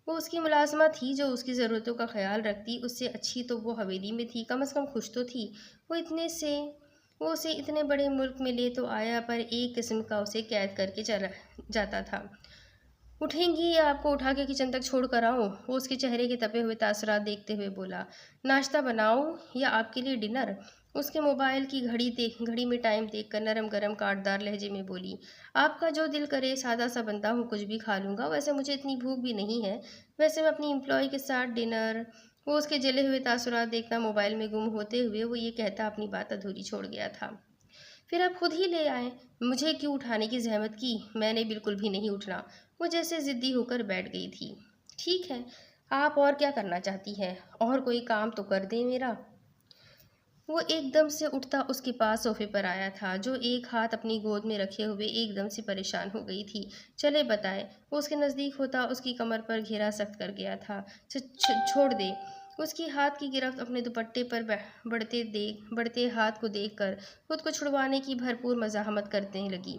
वो उसकी मुलाज़िमा थी जो उसकी ज़रूरतों का ख्याल रखती। उससे अच्छी तो वो हवेली में थी, कम से कम खुश तो थी। वो इतने से वो उसे इतने बड़े मुल्क में ले तो आया, पर एक किस्म का उसे कैद करके चला जाता था। उठेंगी या आपको उठा के किचन तक छोड़ कर आऊँ? वो उसके चेहरे के तपे हुए तासरात देखते हुए बोला। नाश्ता बनाऊँ या आपके लिए डिनर? उसके मोबाइल की घड़ी में टाइम देखकर नरम गरम काटदार लहजे में बोली। आपका जो दिल करे, सादा सा बंदा हूँ, कुछ भी खा लूँगा। वैसे मुझे इतनी भूख भी नहीं है। वैसे मैं अपनी एम्प्लॉय के साथ डिनर। वो उसके जले हुए तासुरात देखता मोबाइल में गुम होते हुए वो ये कहता अपनी बात अधूरी छोड़ गया था। फिर आप खुद ही ले आए। मुझे क्यों उठाने की जहमत की? मैंने बिल्कुल भी नहीं उठना। वो जैसे ज़िद्दी होकर बैठ गई थी। ठीक है, आप और क्या करना चाहती हैं? और कोई काम तो कर दें मेरा। वो एकदम से उठता उसके पास सोफे पर आया था, जो एक हाथ अपनी गोद में रखे हुए एकदम से परेशान हो गई थी। चले बताए। वो उसके नज़दीक होता उसकी कमर पर घेरा सख्त कर गया था। छोड़ दे। उसकी हाथ की गिरफ्त अपने दुपट्टे पर बढ़ते हाथ को देखकर खुद को छुड़वाने की भरपूर मज़ाहमत करने लगी।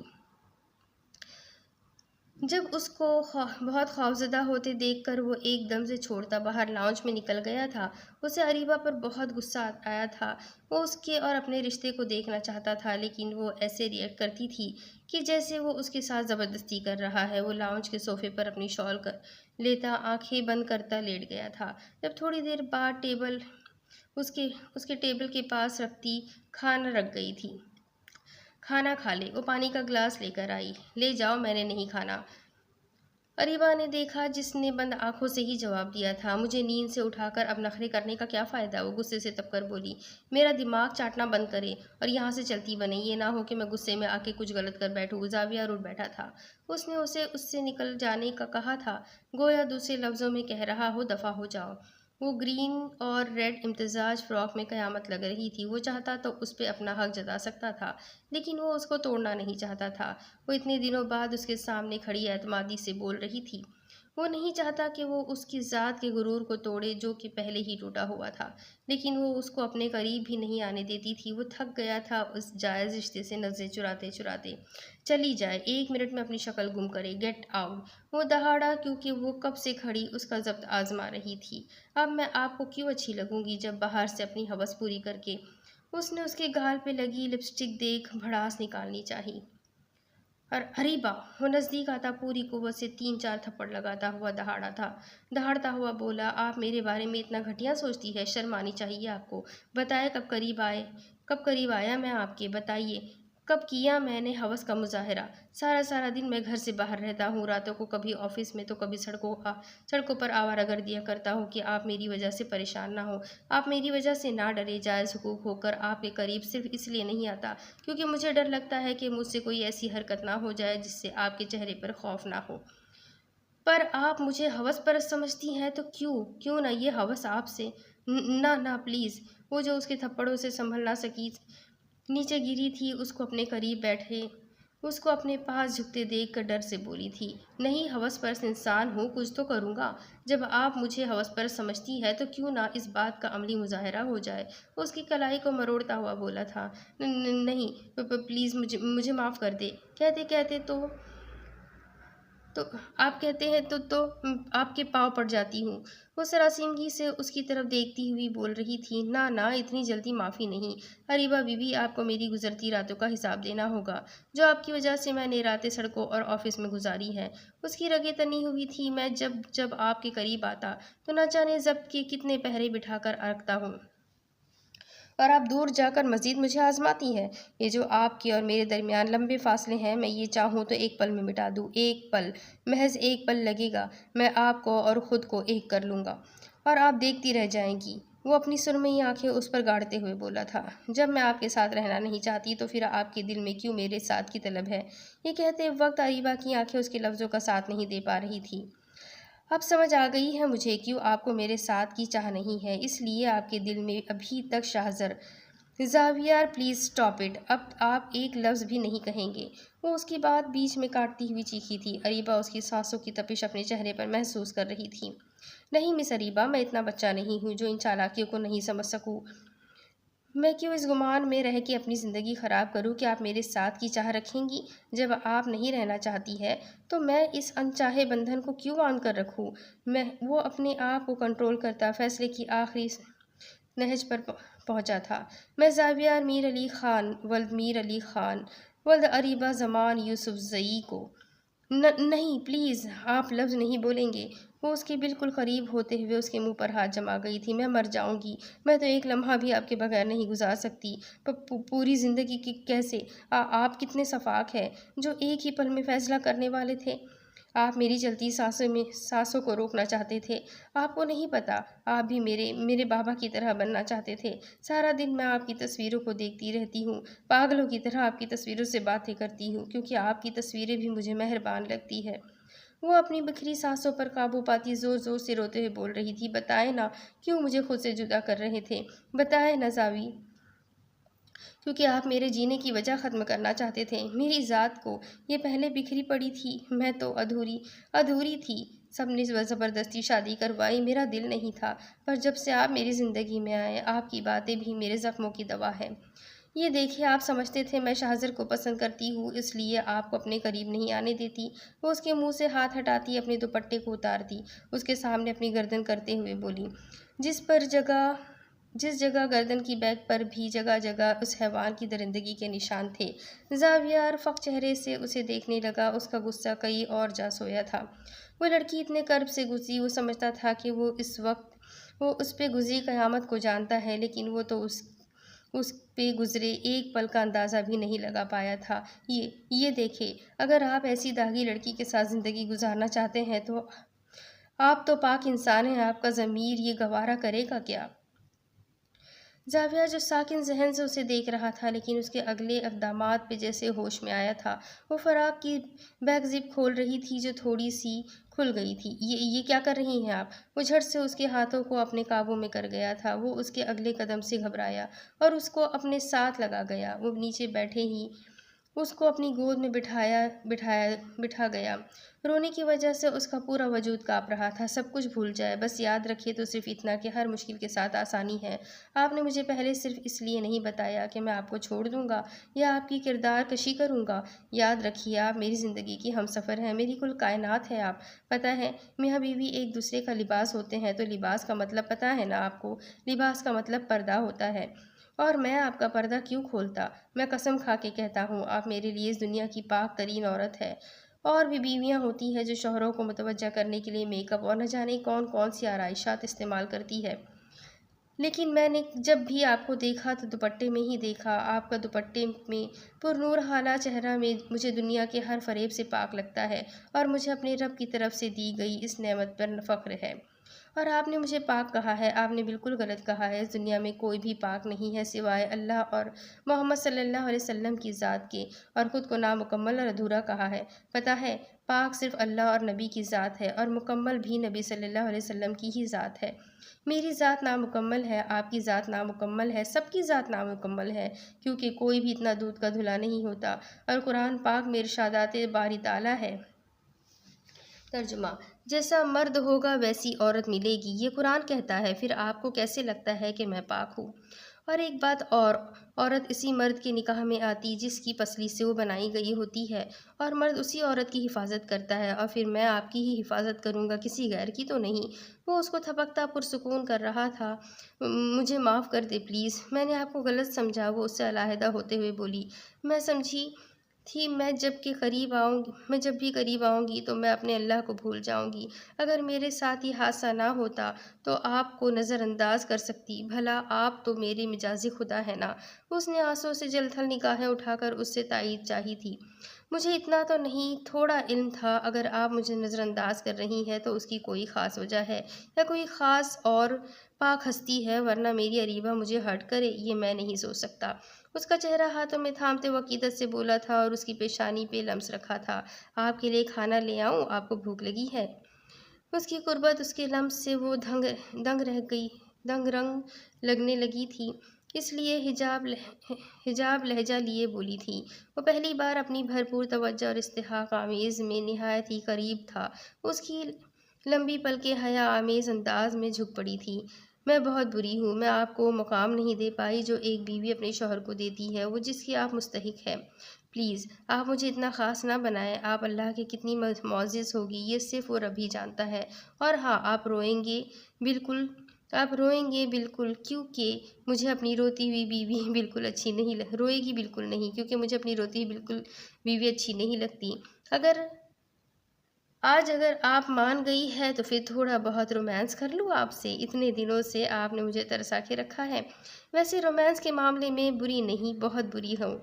जब उसको बहुत खौफज़दा होते देखकर वो एकदम से छोड़ता बाहर लाउंज में निकल गया था। उसे अरीबा पर बहुत गुस्सा आया था। वो उसके और अपने रिश्ते को देखना चाहता था, लेकिन वो ऐसे रिएक्ट करती थी कि जैसे वो उसके साथ ज़बरदस्ती कर रहा है। वो लाउंज के सोफ़े पर अपनी शॉल कर लेता आंखें बंद करता लेट गया था। जब थोड़ी देर बाद उसके उसके टेबल के पास रखती खाना रख गई थी। खाना खा ले। वो पानी का गिलास लेकर आई। ले जाओ, मैंने नहीं खाना। अरीबा ने देखा, जिसने बंद आंखों से ही जवाब दिया था। मुझे नींद से उठाकर अब नखरे करने का क्या फ़ायदा? वो गुस्से से तपकर बोली। मेरा दिमाग चाटना बंद करे और यहाँ से चलती बने। ये ना हो कि मैं गुस्से में आके कुछ गलत कर बैठूँ। जाविया उठ बैठा था। उसने उसे उससे निकल जाने का कहा था, गोया दूसरे लफ्ज़ों में कह रहा हो, दफ़ा हो जाओ। वो ग्रीन और रेड इम्तिजाज फ्रॉक में क़यामत लग रही थी। वो चाहता तो उस पर अपना हक जता सकता था, लेकिन वो उसको तोड़ना नहीं चाहता था। वो इतने दिनों बाद उसके सामने खड़ी एतमादी से बोल रही थी। वो नहीं चाहता कि वो उसकी ज़ात के गुरूर को तोड़े जो कि पहले ही टूटा हुआ था, लेकिन वो उसको अपने करीब भी नहीं आने देती थी। वो थक गया था उस जायज़ रिश्ते से नज़रें चुराते चुराते। चली जाए, 1 मिनट में अपनी शक्ल गुम करे, गेट आउट। वो दहाड़ा क्योंकि वो कब से खड़ी उसका ज़ब्त आजमा रही थी। अब मैं आपको क्यों अच्छी लगूंगी जब बाहर से अपनी हवस पूरी करके उसने उसके गाल पे लगी लिपस्टिक देख भड़ास निकालनी चाहिए। और अरे बा, वो नज़दीक आता पूरी कुव्वत से 3-4 थप्पड़ लगाता हुआ दहाड़ता हुआ बोला, आप मेरे बारे में इतना घटिया सोचती है? शर्म आनी चाहिए आपको। बताए कब करीब आया मैं आपके? बताइए कब किया मैंने हवस का मुजाहरा? सारा सारा दिन मैं घर से बाहर रहता हूँ, रातों को कभी ऑफिस में तो कभी सड़कों पर आवारागर्दियाँ करता हूँ कि आप मेरी वजह से परेशान ना हो। आप मेरी वजह से ना डरे। जायज़ हुकूक होकर आपके करीब सिर्फ इसलिए नहीं आता क्योंकि मुझे डर लगता है कि मुझसे कोई ऐसी हरकत ना हो जाए जिससे आपके चेहरे पर खौफ ना हो। पर आप मुझे हवस परस्त समझती हैं तो क्यों क्यों ना ये हवस आपसे? ना ना प्लीज़। वो जो उसके थप्पड़ों से संभल ना सकी नीचे गिरी थी, उसको अपने पास झुकते देखकर डर से बोली थी, नहीं, हवस परस्त इंसान हूँ, कुछ तो करूँगा। जब आप मुझे हवस परस्त समझती है तो क्यों ना इस बात का अमली मुजाहरा हो जाए। उसकी कलाई को मरोड़ता हुआ बोला था, नहीं, प्लीज़ मुझे मुझे माफ़ कर दे। कहते कहते तो आप कहते हैं आपके पाँव पड़ जाती हूँ। वो सरासीमगी से उसकी तरफ देखती हुई बोल रही थी, ना ना, इतनी जल्दी माफ़ी नहीं। अरीबा बीबी, आपको मेरी गुजरती रातों का हिसाब देना होगा, जो आपकी वजह से मैंने रातें सड़कों और ऑफिस में गुजारी हैं। उसकी रगें तनी हुई थी। मैं जब जब आपके करीब आता तो न जाने जब्त के कितने पहरे बिठाकर रखता हूँ, और आप दूर जाकर मज़ीद मुझे आज़माती हैं। ये जो आपके और मेरे दरमियान लंबे फासले हैं, मैं ये चाहूँ तो एक पल में मिटा दूँ। एक पल, महज एक पल लगेगा। मैं आपको और ख़ुद को एक कर लूँगा और आप देखती रह जाएंगी। वो अपनी सुरमई आंखें उस पर गाड़ते हुए बोला था, जब मैं आपके साथ रहना नहीं चाहती तो फिर आपके दिल में क्यों मेरे साथ की तलब है? ये कहते वक्त अरीबा की आंखें उसके लफ्ज़ों का साथ नहीं दे पा रही थी। अब समझ आ गई है मुझे क्यों आपको मेरे साथ की चाह नहीं है, इसलिए आपके दिल में अभी तक शाहजर। ज़ावियर, प्लीज़ स्टॉप इट। अब आप एक लफ्ज़ भी नहीं कहेंगे। वो उसकी बात बीच में काटती हुई चीखी थी। अरीबा उसकी सांसों की तपिश अपने चेहरे पर महसूस कर रही थी। नहीं मिस अरीबा, मैं इतना बच्चा नहीं हूँ जो इन चालाकियों को नहीं समझ सकूँ। मैं क्यों इस गुमान में रह के अपनी ज़िंदगी ख़राब करूं कि आप मेरे साथ की चाह रखेंगी? जब आप नहीं रहना चाहती है तो मैं इस अनचाहे बंधन को क्यों बांध कर रखूं? वो अपने आप को कंट्रोल करता फैसले की आखिरी नहज पर पहुंचा था। मैं ज़ावियर मीर अली ख़ान वल्द अरीबा ज़मान यूसुफ ज़ई को नहीं, प्लीज़, आप लफ्ज़ नहीं बोलेंगे। वो उसके बिल्कुल करीब होते हुए उसके मुंह पर हाथ जमा गई थी। मैं मर जाऊंगी। मैं तो एक लम्हा भी आपके बगैर नहीं गुजार सकती। पूरी ज़िंदगी की कैसे? आप कितने सफाक हैं जो एक ही पल में फैसला करने वाले थे। आप मेरी चलती सांसों को रोकना चाहते थे। आपको नहीं पता, आप भी मेरे मेरे बाबा की तरह बनना चाहते थे। सारा दिन मैं आपकी तस्वीरों को देखती रहती हूँ, पागलों की तरह आपकी तस्वीरों से बातें करती हूँ, क्योंकि आपकी तस्वीरें भी मुझे मेहरबान लगती है। वो अपनी बिखरी सांसों पर काबू पाती ज़ोर ज़ोर से रोते हुए बोल रही थी, बताए ना क्यों मुझे खुद से जुदा कर रहे थे? बताए ना ज़ावी, क्योंकि आप मेरे जीने की वजह ख़त्म करना चाहते थे, मेरी ज़ात को। ये पहले बिखरी पड़ी थी, मैं तो अधूरी अधूरी थी। सबने ज़बरदस्ती शादी करवाई, मेरा दिल नहीं था। पर जब से आप मेरी ज़िंदगी में आए, आपकी बातें भी मेरे ज़ख्मों की दवा है। ये देखिए, आप समझते थे मैं शाहज़र को पसंद करती हूँ, इसलिए आपको अपने करीब नहीं आने देती। वो उसके मुंह से हाथ हटाती अपने दुपट्टे को उतारती, उसके सामने अपनी गर्दन करते हुए बोली, जिस पर जगह जिस जगह गर्दन की बैग पर भी जगह जगह उस हैवान की दरिंदगी के निशान थे। ज़ावियर फ़क़ चेहरे से उसे देखने लगा। उसका गुस्सा कहीं और जा सोया था। वो लड़की इतने कर्ब से गुजरी, वो समझता था कि वो उस पे गुजरी क़यामत को जानता है, लेकिन वो तो उस पे गुजरे एक पल का अंदाज़ा भी नहीं लगा पाया था। ये देखे, अगर आप ऐसी दागी लड़की के साथ ज़िंदगी गुजारना चाहते हैं तो आप तो पाक इंसान हैं, आपका ज़मीर ये गवारा करेगा क्या? ज़ाविया जो साकिन जहन से उसे देख रहा था, लेकिन उसके अगले इक़दामात पे जैसे होश में आया था। वो फ़राक की बैक ज़िप खोल रही थी जो थोड़ी सी खुल गई थी। ये क्या कर रही हैं आप? वो झट से उसके हाथों को अपने काबू में कर गया था। वो उसके अगले कदम से घबराया और उसको अपने साथ लगा गया। वो नीचे बैठे ही उसको अपनी गोद में बिठा गया। रोने की वजह से उसका पूरा वजूद काँप रहा था। सब कुछ भूल जाए, बस याद रखिए तो सिर्फ़ इतना कि हर मुश्किल के साथ आसानी है। आपने मुझे पहले सिर्फ़ इसलिए नहीं बताया कि मैं आपको छोड़ दूँगा या आपकी किरदार कशी करूँगा। याद रखिए, आप मेरी ज़िंदगी की हमसफ़र हैं, मेरी कुल कायनात है आप। पता है, मियाँ-बीवी एक दूसरे का लिबास होते हैं, तो लिबास का मतलब पता है ना आपको? लिबास का मतलब पर्दा होता है। और मैं आपका पर्दा क्यों खोलता? मैं कसम खा के कहता हूँ, आप मेरे लिए इस दुनिया की पाक तरीन औरत है। और भी बीवियाँ होती हैं जो शौहरों को मुतवज्जा करने के लिए मेकअप और न जाने कौन-कौन सी आराइशात इस्तेमाल करती है। लेकिन मैंने जब भी आपको देखा तो दुपट्टे में ही देखा। आपका दुपट्टे में पुरनूर हाला चेहरा में मुझे दुनिया के हर फ़रेब से पाक लगता है और मुझे अपने रब की तरफ से दी गई इस नेमत पर फ़ख्र है। और आपने मुझे पाक कहा है, आपने बिल्कुल गलत कहा है। इस दुनिया में कोई भी पाक नहीं है सिवाय अल्लाह और मोहम्मद सल्लल्लाहु अलैहि वसल्लम की ज़ात के, और ख़ुद को नामुकम्मल और अधूरा कहा है। पता है, पाक सिर्फ़ अल्लाह और नबी की ज़ात है और मुकम्मल भी नबी सल्लल्लाहु अलैहि वसल्लम की ही ज़ात है। मेरी ज़ात नामुकम्मल है, आपकी ज़ात नामुकम्मल है, सबकी ज़ात नामुकम्मल है, क्योंकि कोई भी इतना दूध का धुला नहीं होता। और कुरान पाक में इरशादात बारी ताला है। तर्जुमा: जैसा मर्द होगा वैसी औरत मिलेगी, ये कुरान कहता है। फिर आपको कैसे लगता है कि मैं पाक हूँ? और एक बात और, औरत इसी मर्द के निकाह में आती जिसकी पसली से वो बनाई गई होती है, और मर्द उसी औरत की हिफाजत करता है। और फिर मैं आपकी ही हिफाजत करूँगा, किसी गैर की तो नहीं। वो उसको थपकता पुरसुकून कर रहा था। मुझे माफ़ कर दे प्लीज़, मैंने आपको गलत समझा, वो उससे अलहदा होते हुए बोली। मैं समझी थी मैं जब भी करीब आऊँगी तो मैं अपने अल्लाह को भूल जाऊँगी। अगर मेरे साथ ये हादसा ना होता तो आपको नज़रअंदाज कर सकती, भला आप तो मेरे मिजाजी खुदा है ना। उसने आंसुओं से जलथल निगाहें उठाकर उससे तायीद चाही थी। मुझे इतना तो नहीं, थोड़ा इल्म था। अगर आप मुझे नज़रअंदाज कर रही हैं तो उसकी कोई ख़ास वजह है या कोई ख़ास और पाक हस्ती है, वरना मेरी अरीबा मुझे हर्ट करे ये मैं नहीं सोच सकता। उसका चेहरा हाथों में थामते वो अकीदत से बोला था और उसकी पेशानी पे लम्स रखा था। आपके लिए खाना ले आऊं? आपको भूख लगी है? उसकी कुर्बत, उसके लम्स से वो दंग रह गई, दंग रंग लगने लगी थी। इसलिए हिजाब लहजा लिए बोली थी। वो पहली बार अपनी भरपूर तवज्जो और इस्तिहाक आमेज़ में निहायत ही करीब था। उसकी लंबी पलकें हया आमेज़ अंदाज में झुक पड़ी थी। मैं बहुत बुरी हूँ, मैं आपको मुकाम नहीं दे पाई जो एक बीवी अपने शौहर को देती है, वो जिसकी आप मुस्तहिक हैं। प्लीज़, आप मुझे इतना ख़ास ना बनाएं। आप अल्लाह की कितनी मोअज़्ज़िज़ होगी, ये सिर्फ़ वो रब ही जानता है। और हाँ, बिल्कुल आप रोएंगे बिल्कुल, क्योंकि मुझे अपनी रोती हुई बीवी बिल्कुल अच्छी नहीं लग रोएगी बिल्कुल नहीं, क्योंकि मुझे अपनी रोती हुई बिल्कुल बीवी अच्छी नहीं लगती। अगर आप मान गई है तो फिर थोड़ा बहुत रोमांस कर लूँ आपसे। इतने दिनों से आपने मुझे तरसा के रखा है। वैसे रोमांस के मामले में बुरी नहीं, बहुत बुरी हूँ।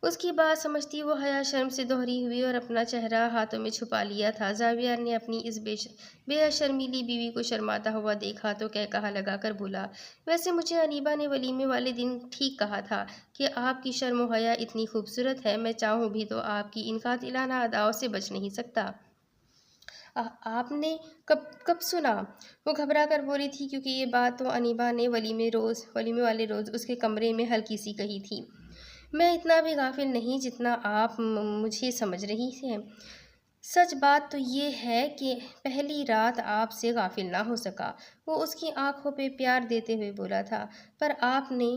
उसकी बात समझती वो हया शर्म से दोहरी हुई और अपना चेहरा हाथों में छुपा लिया था। जावियर ने अपनी इस बेहद शर्मीली बीवी को शर्माता हुआ देखा तो कहा लगाकर बोला, वैसे मुझे अनीबा ने वलीमे वाले दिन ठीक कहा था कि आपकी शर्म व हया इतनी खूबसूरत है, मैं चाहूँ भी तो आपकी इन कातिलाना अदाओं से बच नहीं सकता। आपने कब कब सुना? वो घबरा कर बोली थी, क्योंकि ये बात तो अनीबा ने वलीमे वाले रोज़ उसके कमरे में हल्की सी कही थी। मैं इतना भी गाफिल नहीं जितना आप मुझे समझ रही हैं। सच बात तो ये है कि पहली रात आपसे गाफिल ना हो सका। वो उसकी आंखों पे प्यार देते हुए बोला था। पर आपने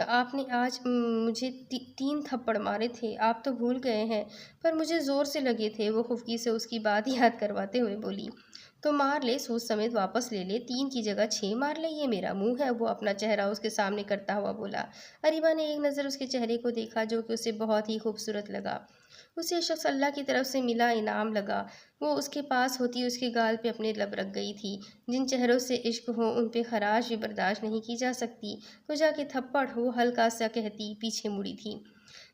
आपने आज मुझे 3 थप्पड़ मारे थे, आप तो भूल गए हैं। पर मुझे ज़ोर से लगे थे, वो खुफकी से उसकी बात याद करवाते हुए बोली। तो मार ले, सूद समेत वापस ले ले, 3 की जगह 6 मार ले, ये मेरा मुंह है। वो अपना चेहरा उसके सामने करता हुआ बोला। अरीबा ने एक नज़र उसके चेहरे को देखा, जो कि उसे बहुत ही खूबसूरत लगा। उसे शख्स अल्लाह की तरफ से मिला इनाम लगा। वो उसके पास होती उसके गाल पे अपने लब रख गई थी। जिन चेहरों से इश्क हो उन पे खराश भी बर्दाश्त नहीं की जा सकती, तो जाके थप्पड़ हो, हल्का सा कहती पीछे मुड़ी थी।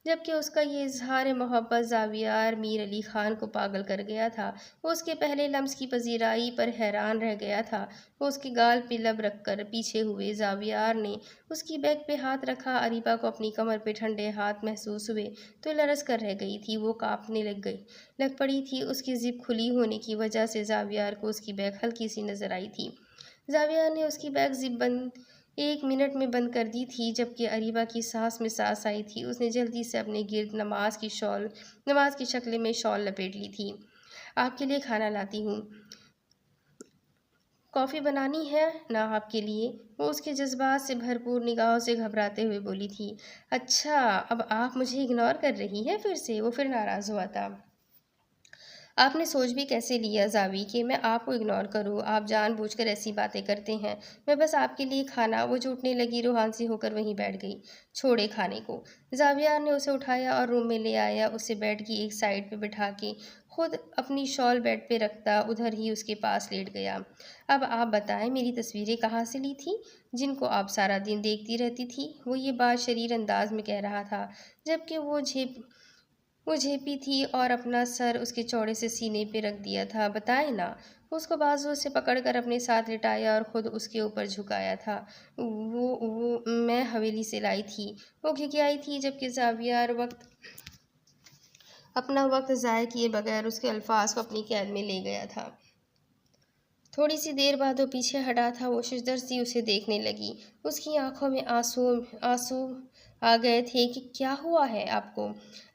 जबकि उसका ये इजहार मोहब्बत ज़ावियार मीर अली ख़ान को पागल कर गया था। वो उसके पहले लम्स की पजीराई पर हैरान रह गया था। वो उसके गाल पे लब रखकर पीछे हुए। ज़ावियार ने उसकी बैग पे हाथ रखा। अरीबा को अपनी कमर पे ठंडे हाथ महसूस हुए तो लरस कर रह गई थी। वो कांपने लग पड़ी थी। उसकी जिप खुली होने की वजह से ज़ावियार को उसकी बैग हल्की सी नज़र आई थी। ज़ावियार ने उसकी बैग जिप बंद 1 मिनट में बंद कर दी थी, जबकि अरीबा की सांस में सांस आई थी। उसने जल्दी से अपने गिर्द नमाज की शक्ल में शॉल लपेट ली थी। आपके लिए खाना लाती हूँ। कॉफ़ी बनानी है ना आपके लिए? वो उसके जज्बात से भरपूर निगाहों से घबराते हुए बोली थी। अच्छा, अब आप मुझे इग्नोर कर रही हैं फिर से? वो फिर नाराज़ हुआ था। आपने सोच भी कैसे लिया ज़ावी कि मैं आपको इग्नोर करूँ? आप जानबूझकर ऐसी बातें करते हैं। मैं बस आपके लिए खाना। वो जो उठने लगी, रूहान सी होकर वहीं बैठ गई। छोड़े खाने को। ज़ाविया ने उसे उठाया और रूम में ले आया। उसे बेड की एक साइड पे बिठा के खुद अपनी शॉल बेड पे रखता उधर ही उसके पास लेट गया। अब आप बताएं, मेरी तस्वीरें कहाँ से ली थी, जिनको आप सारा दिन देखती रहती थी? वो ये बात शरीर अंदाज में कह रहा था, जबकि वो झेपी थी और अपना सर उसके चौड़े से सीने पे रख दिया था। बताए ना। उसको बाजुओं से पकड़कर अपने साथ लिटाया और खुद उसके ऊपर झुकाया था। वो मैं हवेली से लाई थी। वो घिघियाई थी, जबकि ज़ावियर अपना वक्त ज़ाय किए बगैर उसके अल्फाज को अपनी कैद में ले गया था। थोड़ी सी देर बाद वो पीछे हटा था। वो शिजदर सी उसे देखने लगी। उसकी आंखों में आंसू आंसू आ गए थे कि क्या हुआ है आपको?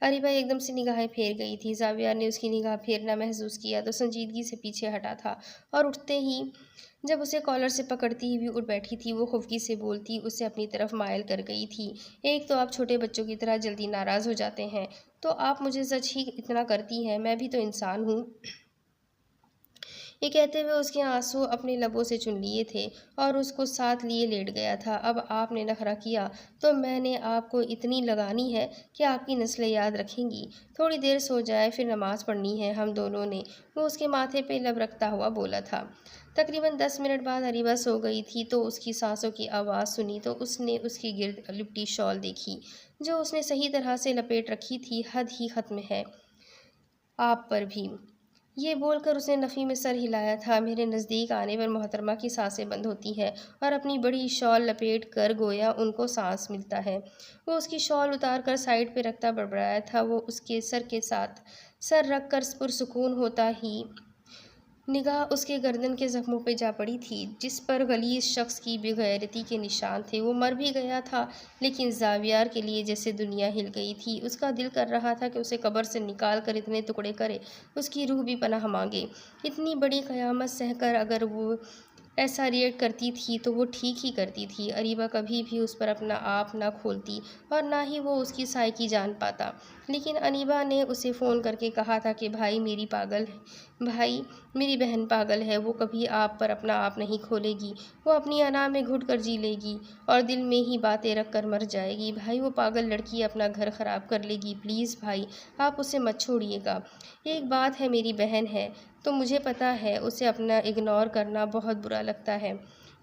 अरीबा एकदम से निगाहें फेर गई थी। जाविया ने उसकी निगाह फेरना महसूस किया तो संजीदगी से पीछे हटा था और उठते ही जब उसे कॉलर से पकड़ती हुई उठ बैठी थी, वो खुफकी से बोलती उसे अपनी तरफ मायल कर गई थी। एक तो आप छोटे बच्चों की तरह जल्दी नाराज़ हो जाते हैं, तो आप मुझे सच ही इतना करती हैं। मैं भी तो इंसान हूँ। ये कहते हुए उसके आंसू अपने लबों से चुन लिए थे और उसको साथ लिए लेट गया था। अब आपने नखरा किया तो मैंने आपको इतनी लगानी है कि आपकी नस्लें याद रखेंगी। थोड़ी देर सो जाए, फिर नमाज पढ़नी है हम दोनों ने। वो उसके माथे पे लब रखता हुआ बोला था। तकरीबन 10 मिनट बाद अरीबा सो गई थी तो उसकी सांसों की आवाज़ सुनी तो उसने उसकी गिर्द लिपटी शॉल देखी, जो उसने सही तरह से लपेट रखी थी। हद ही खत्म है आप पर भी। ये बोलकर उसने नफ़ी में सर हिलाया था। मेरे नज़दीक आने पर मोहतरमा की सांसें बंद होती हैं और अपनी बड़ी शॉल लपेट कर गोया उनको सांस मिलता है। वो उसकी शॉल उतार कर साइड पे रखता बड़बड़ाया था। वो उसके सर के साथ सर रख कर पुरसुकून होता ही निगाह उसके गर्दन के ज़ख्मों पे जा पड़ी थी, जिस पर गलीज़ शख्स की बेगैरती के निशान थे। वो मर भी गया था, लेकिन ज़ावियार के लिए जैसे दुनिया हिल गई थी। उसका दिल कर रहा था कि उसे कब्र से निकाल कर इतने टुकड़े करे, उसकी रूह भी पनाह मांगे। इतनी बड़ी क़यामत सहकर अगर वो ऐसा रिएक्ट करती थी तो वो ठीक ही करती थी। अरीबा कभी भी उस पर अपना आप ना खोलती और ना ही वो उसकी साइकी जान पाता। लेकिन अनीबा ने उसे फ़ोन करके कहा था कि भाई मेरी बहन पागल है। वो कभी आप पर अपना आप नहीं खोलेगी। वो अपनी अना में घुट कर जी लेगी और दिल में ही बातें रख कर मर जाएगी। भाई, वो पागल लड़की अपना घर ख़राब कर लेगी। प्लीज़ भाई, आप उसे मत छोड़िएगा। एक बात है, मेरी बहन है तो मुझे पता है उसे अपना इग्नोर करना बहुत बुरा लगता है।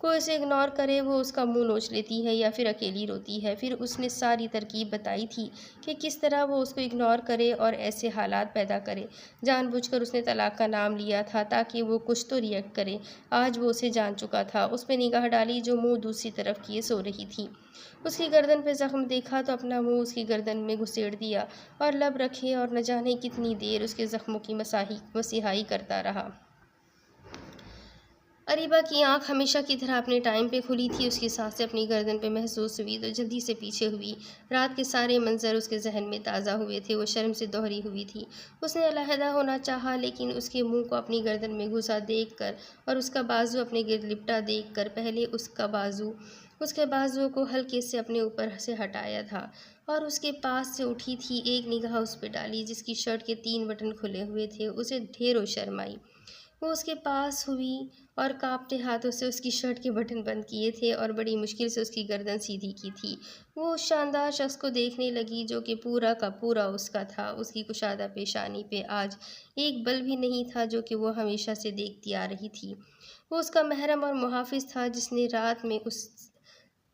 कोई उसे इग्नोर करे, वो उसका मुंह नोच लेती है या फिर अकेली रोती है। फिर उसने सारी तरकीब बताई थी कि किस तरह वो उसको इग्नोर करे और ऐसे हालात पैदा करे। जानबूझकर उसने तलाक का नाम लिया था ताकि वो कुछ तो रिएक्ट करे। आज वो उसे जान चुका था। उस पर निगाह डाली जो मुंह दूसरी तरफ किए सो रही थी। उसकी गर्दन पे जख्म देखा तो अपना मुंह उसकी गर्दन में घुसेड़ दिया और लब रखे और न जाने कितनी देर उसके जख्मों की मसिहाई करता रहा। अरीबा की आंख हमेशा की तरह अपने टाइम पे खुली थी। उसकी सांसें अपनी गर्दन पे महसूस हुई तो जल्दी से पीछे हुई। रात के सारे मंजर उसके जहन में ताज़ा हुए थे। वो शर्म से दोहरी हुई थी। उसने अलहदा होना चाहा, लेकिन उसके मुंह को अपनी गर्दन में घुसा देखकर और उसका बाजू अपने गिर्द लिपटा देखकर पहले उसके बाजुओं को हल्के से अपने ऊपर से हटाया था और उसके पास से उठी थी। एक निगाह उस पर डाली जिसकी शर्ट के 3 बटन खुले हुए थे। उसे ढेरों शर्म आई। वो उसके पास हुई और कांपते हाथों से उसकी शर्ट के बटन बंद किए थे और बड़ी मुश्किल से उसकी गर्दन सीधी की थी। वो उस शानदार शख्स को देखने लगी जो कि पूरा का पूरा उसका था। उसकी कुशादा पेशानी पे आज एक बल भी नहीं था जो कि वो हमेशा से देखती आ रही थी। वो उसका महरम और मुहाफिज था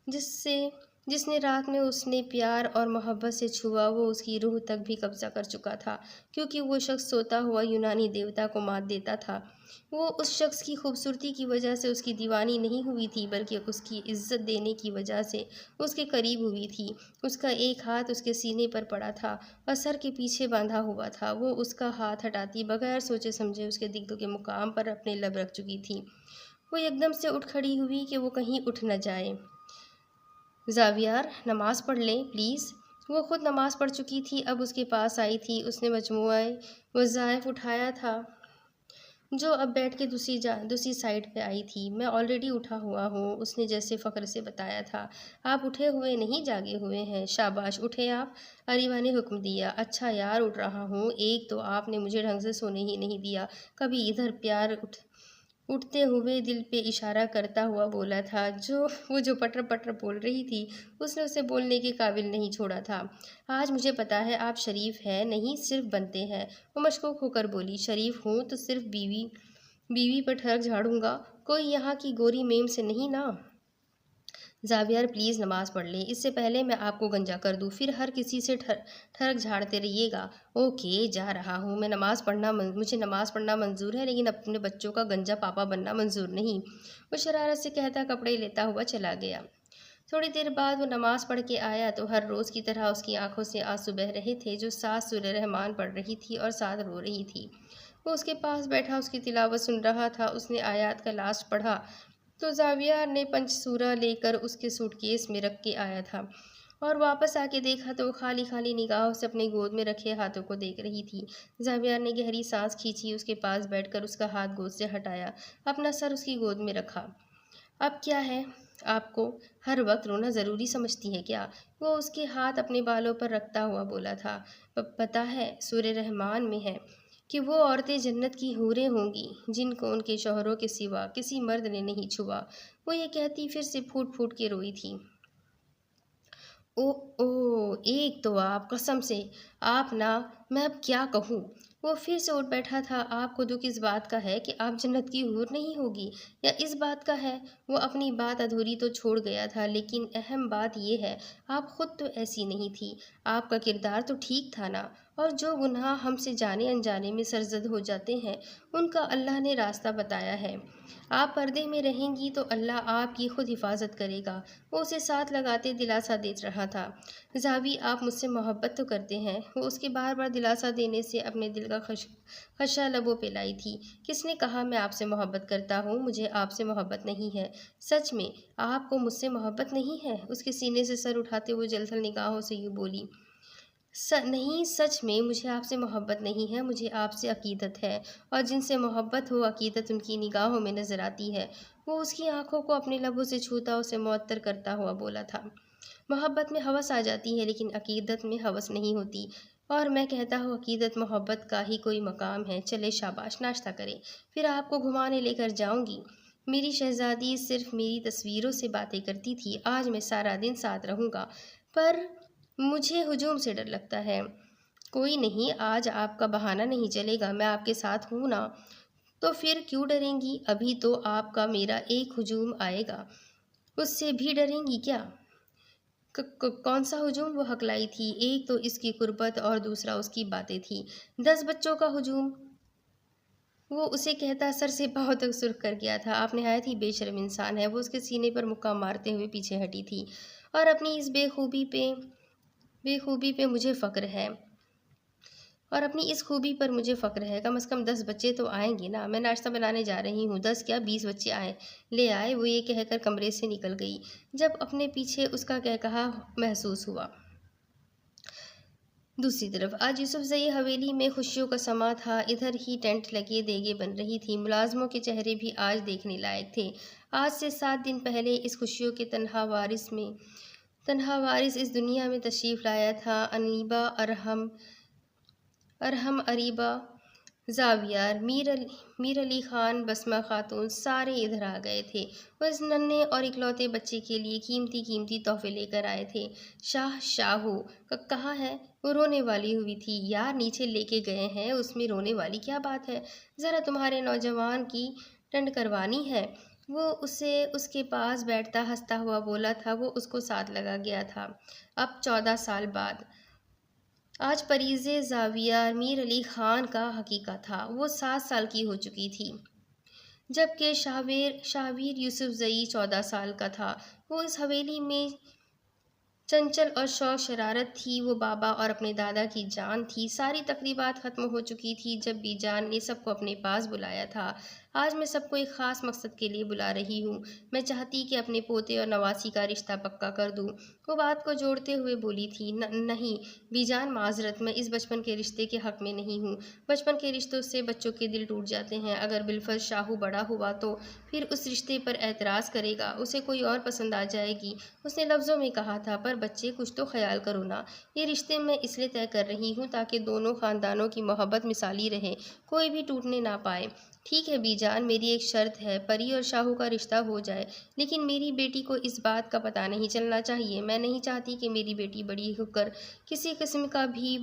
जिससे जिसने रात में उसने प्यार और मोहब्बत से छुआ। वो उसकी रूह तक भी कब्जा कर चुका था, क्योंकि वो शख्स सोता हुआ यूनानी देवता को मात देता था। वो उस शख्स की खूबसूरती की वजह से उसकी दीवानी नहीं हुई थी, बल्कि उसकी इज्जत देने की वजह से उसके करीब हुई थी। उसका एक हाथ उसके सीने पर पड़ा था और सर के पीछे बांधा हुआ था। वो उसका हाथ हटाती बगैर सोचे समझे उसके दिल के मुकाम पर अपने लब रख चुकी थी। वो एकदम से उठ खड़ी हुई कि वो कहीं उठ न जाए। ज़ावियर नमाज़ पढ़ लें प्लीज़। वो खुद नमाज़ पढ़ चुकी थी, अब उसके पास आई थी। उसने मजमुआ वज़ाइफ उठाया था जो अब बैठ के दूसरी साइड पे आई थी। मैं ऑलरेडी उठा हुआ हूँ, उसने जैसे फ़ख्र से बताया था। आप उठे हुए नहीं जागे हुए हैं। शाबाश उठे आप। अरीबा ने हुक्म दिया। अच्छा यार उठ रहा हूँ। एक तो आपने मुझे ढंग से सोने ही नहीं दिया। कभी इधर प्यार उठते हुए दिल पे इशारा करता हुआ बोला था। जो पटर पटर बोल रही थी, उसने उसे बोलने के काबिल नहीं छोड़ा था। आज मुझे पता है आप शरीफ है नहीं सिर्फ बनते हैं। वो मशकूक होकर बोली। शरीफ हूँ तो सिर्फ बीवी बीवी पर ठग झाड़ूंगा, कोई यहाँ की गोरी मेम से नहीं ना। ज़ावियर प्लीज़ नमाज़ पढ़ लें, इससे पहले मैं आपको गंजा कर दूँ, फिर हर किसी से ठग झाड़ते रहिएगा। ओके जा रहा हूँ मैं। मुझे नमाज़ पढ़ना मंजूर है, लेकिन अपने बच्चों का गंजा पापा बनना मंजूर नहीं। वो शरारत से कहता कपड़े लेता हुआ चला गया। थोड़ी देर बाद वो नमाज़ पढ़ के आया तो हर रोज़ की तरह उसकी आंखों से आंसू बह रहे थे। जो साथ सूरह रहमान पढ़ रही थी और साथ रो रही थी। वो उसके पास बैठा उसकी तिलावत सुन रहा था। उसने आयत का लास्ट पढ़ा तो ज़ाविया ने पंचसूरा लेकर उसके सूटकेस में रख के आया था और वापस आके देखा तो वो खाली खाली निगाहों से अपने गोद में रखे हाथों को देख रही थी। ज़ाविया ने गहरी सांस खींची, उसके पास बैठकर उसका हाथ गोद से हटाया, अपना सर उसकी गोद में रखा। अब क्या है, आपको हर वक्त रोना ज़रूरी समझती है क्या? वो उसके हाथ अपने बालों पर रखता हुआ बोला था। पता है सूरह रहमान में है कि वो औरतें जन्नत की हूरें होंगी जिनको उनके शौहरों के सिवा किसी मर्द ने नहीं छुआ। वो ये कहती फिर से फूट फूट के रोई थी। ओ ओ एक तो आप कसम से, आप ना, मैं अब क्या कहूँ। वो फिर से उठ बैठा था। आपको दुख इस बात का है कि आप जन्नत की हूर नहीं होगी, या इस बात का है? वो अपनी बात अधूरी तो छोड़ गया था, लेकिन अहम बात यह है आप खुद तो ऐसी नहीं थी। आपका किरदार तो ठीक था ना। और जो गुनाह हमसे जाने अनजाने में सरजद हो जाते हैं, उनका अल्लाह ने रास्ता बताया है। आप पर्दे में रहेंगी तो अल्लाह आपकी खुद हिफाजत करेगा। वो उसे साथ लगाते दिलासा दे रहा था। ज़ावी आप मुझसे मोहब्बत तो करते हैं। वो उसके बार बार दिलासा देने से अपने दिल का खशा लबों पे लाई थी। किसने कहा मैं आपसे मोहब्बत करता हूँ? मुझे आपसे मोहब्बत नहीं है। सच में आपको मुझसे मोहब्बत नहीं है? उसके सीने से सर उठाते हुए जलथल निगाहों से यूँ बोली। नहीं, सच में मुझे आपसे मोहब्बत नहीं है, मुझे आपसे अकीदत है। और जिनसे मोहब्बत हो अकीदत उनकी निगाहों में नज़र आती है। वो उसकी आंखों को अपने लबों से छूता उसे मुअत्तर करता हुआ बोला था। मोहब्बत में हवस आ जाती है, लेकिन अकीदत में हवस नहीं होती। और मैं कहता हूँ अकीदत मोहब्बत का ही कोई मकाम है। चले शाबाश नाश्ता करें, फिर आपको घुमाने लेकर जाऊंगी। मेरी शहजादी सिर्फ मेरी तस्वीरों से बातें करती थी, आज मैं सारा दिन साथ रहूँगा। पर मुझे हुजूम से डर लगता है। कोई नहीं, आज आपका बहाना नहीं चलेगा, मैं आपके साथ हूँ ना। तो फिर क्यों डरेंगी? अभी तो आपका मेरा एक हुजूम आएगा, उससे भी डरेंगी क्या? कौन सा हुजूम? वो हकलाई थी। एक तो इसकी कुर्बत और दूसरा उसकी बातें थी। 10 बच्चों का हुजूम? वो उसे कहता सर से पाँव तक सुर्ख कर गया था। आप निहायत ही बेशर्म इंसान है। वो उसके सीने पर मुक्का मारते हुए पीछे हटी थी। और अपनी इस बेखूबी पे मुझे फ़क्र है। और अपनी इस खूबी पर मुझे फ़क्र है। कम से कम 10 बच्चे तो आएंगे ना। मैं नाश्ता बनाने जा रही हूँ। 10 क्या 20 बच्चे आए ले आए। वो ये कहकर कमरे से निकल गई जब अपने पीछे उसका कहकहा महसूस हुआ। दूसरी तरफ आज यूसुफजई हवेली में खुशियों का समा था। इधर ही टेंट लगे देगे बन रही थी। मुलाजमों के चेहरे भी आज देखने लायक थे। आज से 7 दिन पहले इस खुशियों के तन्हा वारिस इस दुनिया में तशरीफ़ लाया था। अनीबा, अरहम, अरीबा, ज़ावियर, मीर अली ख़ान, बसमा खातून सारे इधर आ गए थे। वो इस नन्हे और इकलौते बच्चे के लिए कीमती कीमती तोहफे लेकर आए थे। शाहू कहाँ है? वो रोने वाली हुई थी। यार नीचे लेके गए हैं, उसमें रोने वाली क्या बात है? ज़रा तुम्हारे नौजवान की टंड करवानी है। वो उसे उसके पास बैठता हंसता हुआ बोला था। वो उसको साथ लगा गया था। अब 14 साल बाद आज परीज़े ज़ाविया मीर अली ख़ान का हकीका था। वो 7 साल की हो चुकी थी, जबकि शाहवीर यूसुफजई 14 साल का था। वो इस हवेली में चंचल और शौक शरारत थी। वो बाबा और अपने दादा की जान थी। सारी तकरीबात ख़त्म हो चुकी थी जब बीजान ने सबको अपने पास बुलाया था। आज मैं सबको एक ख़ास मकसद के लिए बुला रही हूँ। मैं चाहती कि अपने पोते और नवासी का रिश्ता पक्का कर दूँ। वो बात को जोड़ते हुए बोली थी, नहीं बीजान, माजरत, मैं इस बचपन के रिश्ते के हक़ में नहीं हूँ। बचपन के रिश्तों से बच्चों के दिल टूट जाते हैं। अगर बिलफर्ज शाहू बड़ा हुआ तो फिर उस रिश्ते पर एतराज़ करेगा, उसे कोई और पसंद आ जाएगी। उसने लफ्ज़ों में कहा था, पर बच्चे कुछ तो ख्याल करो ना। ये रिश्ते मैं इसलिए तय कर रही हूँ ताकि दोनों ख़ानदानों की मोहब्बत मिसाली रहे, कोई भी टूटने ना पाए। ठीक है बीजान, मेरी एक शर्त है, परी और शाहू का रिश्ता हो जाए, लेकिन मेरी बेटी को इस बात का पता नहीं चलना चाहिए। मैं नहीं चाहती कि मेरी बेटी बड़ी होकर किसी किस्म का भी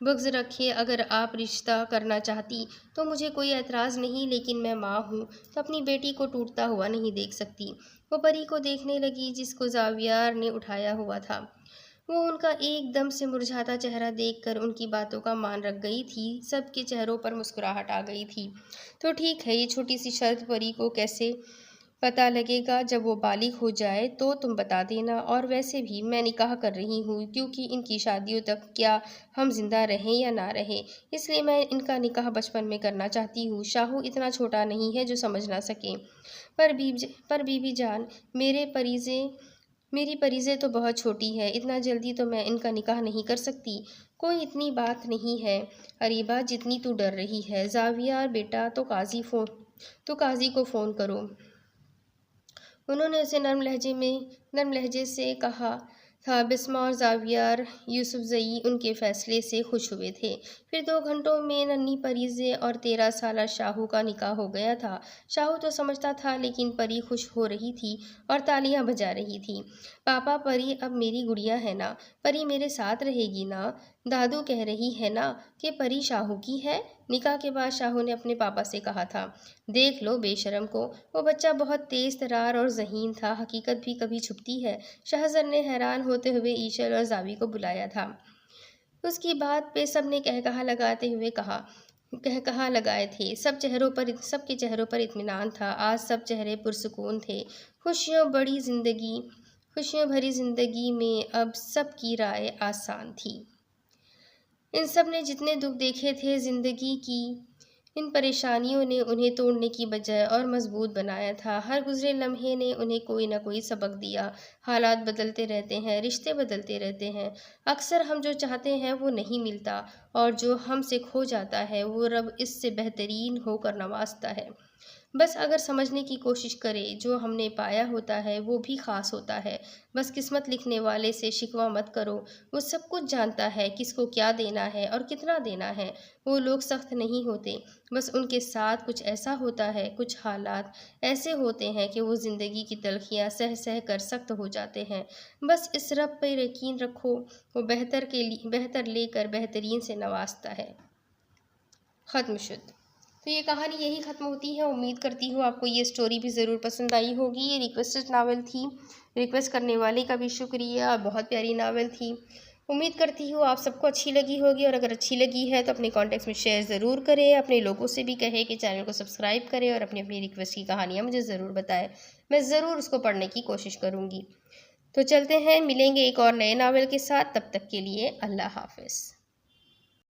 बुग़्ज़ रखे। अगर आप रिश्ता करना चाहती तो मुझे कोई एतराज़ नहीं, लेकिन मैं माँ हूँ तो अपनी बेटी को टूटता हुआ नहीं देख सकती। वो परी को देखने लगी जिसको ज़ावियार ने उठाया हुआ था। वो उनका एकदम से मुरझाता चेहरा देखकर उनकी बातों का मान रख गई थी। सबके चेहरों पर मुस्कुराहट आ गई थी। तो ठीक है, ये छोटी सी शर्त परी को कैसे पता लगेगा? जब वो बालिग हो जाए तो तुम बता देना। और वैसे भी मैं निकाह कर रही हूँ क्योंकि इनकी शादियों तक क्या हम जिंदा रहें या ना रहें, इसलिए मैं इनका निकाह बचपन में करना चाहती हूँ। शाहू इतना छोटा नहीं है जो समझ ना सके। पर बीबी जान, मेरी परीज़ें तो बहुत छोटी है, इतना जल्दी तो मैं इनका निकाह नहीं कर सकती। कोई इतनी बात नहीं है अरीबा जितनी तू डर रही है। ज़ावियार बेटा, तो काजी को फ़ोन करो। उन्होंने उसे नर्म लहजे से कहा था। बिस्मा और ज़ावियार यूसुफ़ज़ई उनके फ़ैसले से खुश हुए थे। फिर 2 घंटों में नन्ही परीज़े और 13 साला शाहू का निकाह हो गया था। शाहू तो समझता था, लेकिन परी खुश हो रही थी और तालियां बजा रही थी। पापा, परी अब मेरी गुड़िया है ना? परी मेरे साथ रहेगी ना? दादू कह रही है ना कि परी शाहू की है? निकाह के बाद शाहू ने अपने पापा से कहा था। देख लो बेशरम को, वो बच्चा बहुत तेज तरार और ज़हीन था। हकीकत भी कभी छुपती है। शाहज़र ने हैरान होते हुए ईशर और ज़ावी को बुलाया था। उसकी बात पे सब ने कहकहा लगाए थे। सबके चेहरों पर इत्मीनान था। आज सब चेहरे पुरसुकून थे। खुशियों भरी जिंदगी में अब सबकी राय आसान थी। इन सब ने जितने दुख देखे थे, जिंदगी की इन परेशानियों ने उन्हें तोड़ने की बजाय और मजबूत बनाया था। हर गुजरे लम्हे ने उन्हें कोई ना कोई सबक दिया। हालात बदलते रहते हैं, रिश्ते बदलते रहते हैं। अक्सर हम जो चाहते हैं वो नहीं मिलता, और जो हमसे खो जाता है वो रब इससे बेहतरीन होकर नवाजता है। बस अगर समझने की कोशिश करें, जो हमने पाया होता है वो भी ख़ास होता है। बस किस्मत लिखने वाले से शिकवा मत करो, वो सब कुछ जानता है, किसको क्या देना है और कितना देना है। वो लोग सख्त नहीं होते, बस उनके साथ कुछ ऐसा होता है, कुछ हालात ऐसे होते हैं कि वो ज़िंदगी की तलखियाँ सह सह कर सख्त हो जाते हैं। बस इस रब पर यकीन रखो, वो बेहतर लेकर बेहतरीन से नवाजता है। ख़त्म शुद्ध। तो ये कहानी यही ख़त्म होती है। उम्मीद करती हूँ आपको ये स्टोरी भी ज़रूर पसंद आई होगी। ये रिक्वेस्टेड नावल थी। रिक्वेस्ट करने वाले का भी शुक्रिया। बहुत प्यारी नावल थी। उम्मीद करती हूँ आप सबको अच्छी लगी होगी, और अगर अच्छी लगी है तो अपने कॉन्टेक्ट्स में शेयर ज़रूर करें। अपने लोगों से भी कहें कि चैनल को सब्सक्राइब करें और अपनी अपनी रिक्वेस्ट की कहानियाँ मुझे ज़रूर बताएं। मैं ज़रूर उसको पढ़ने की कोशिश करूँगी। तो चलते हैं, मिलेंगे एक और नए नावल के साथ। तब तक के लिए अल्लाह हाफ़िज़।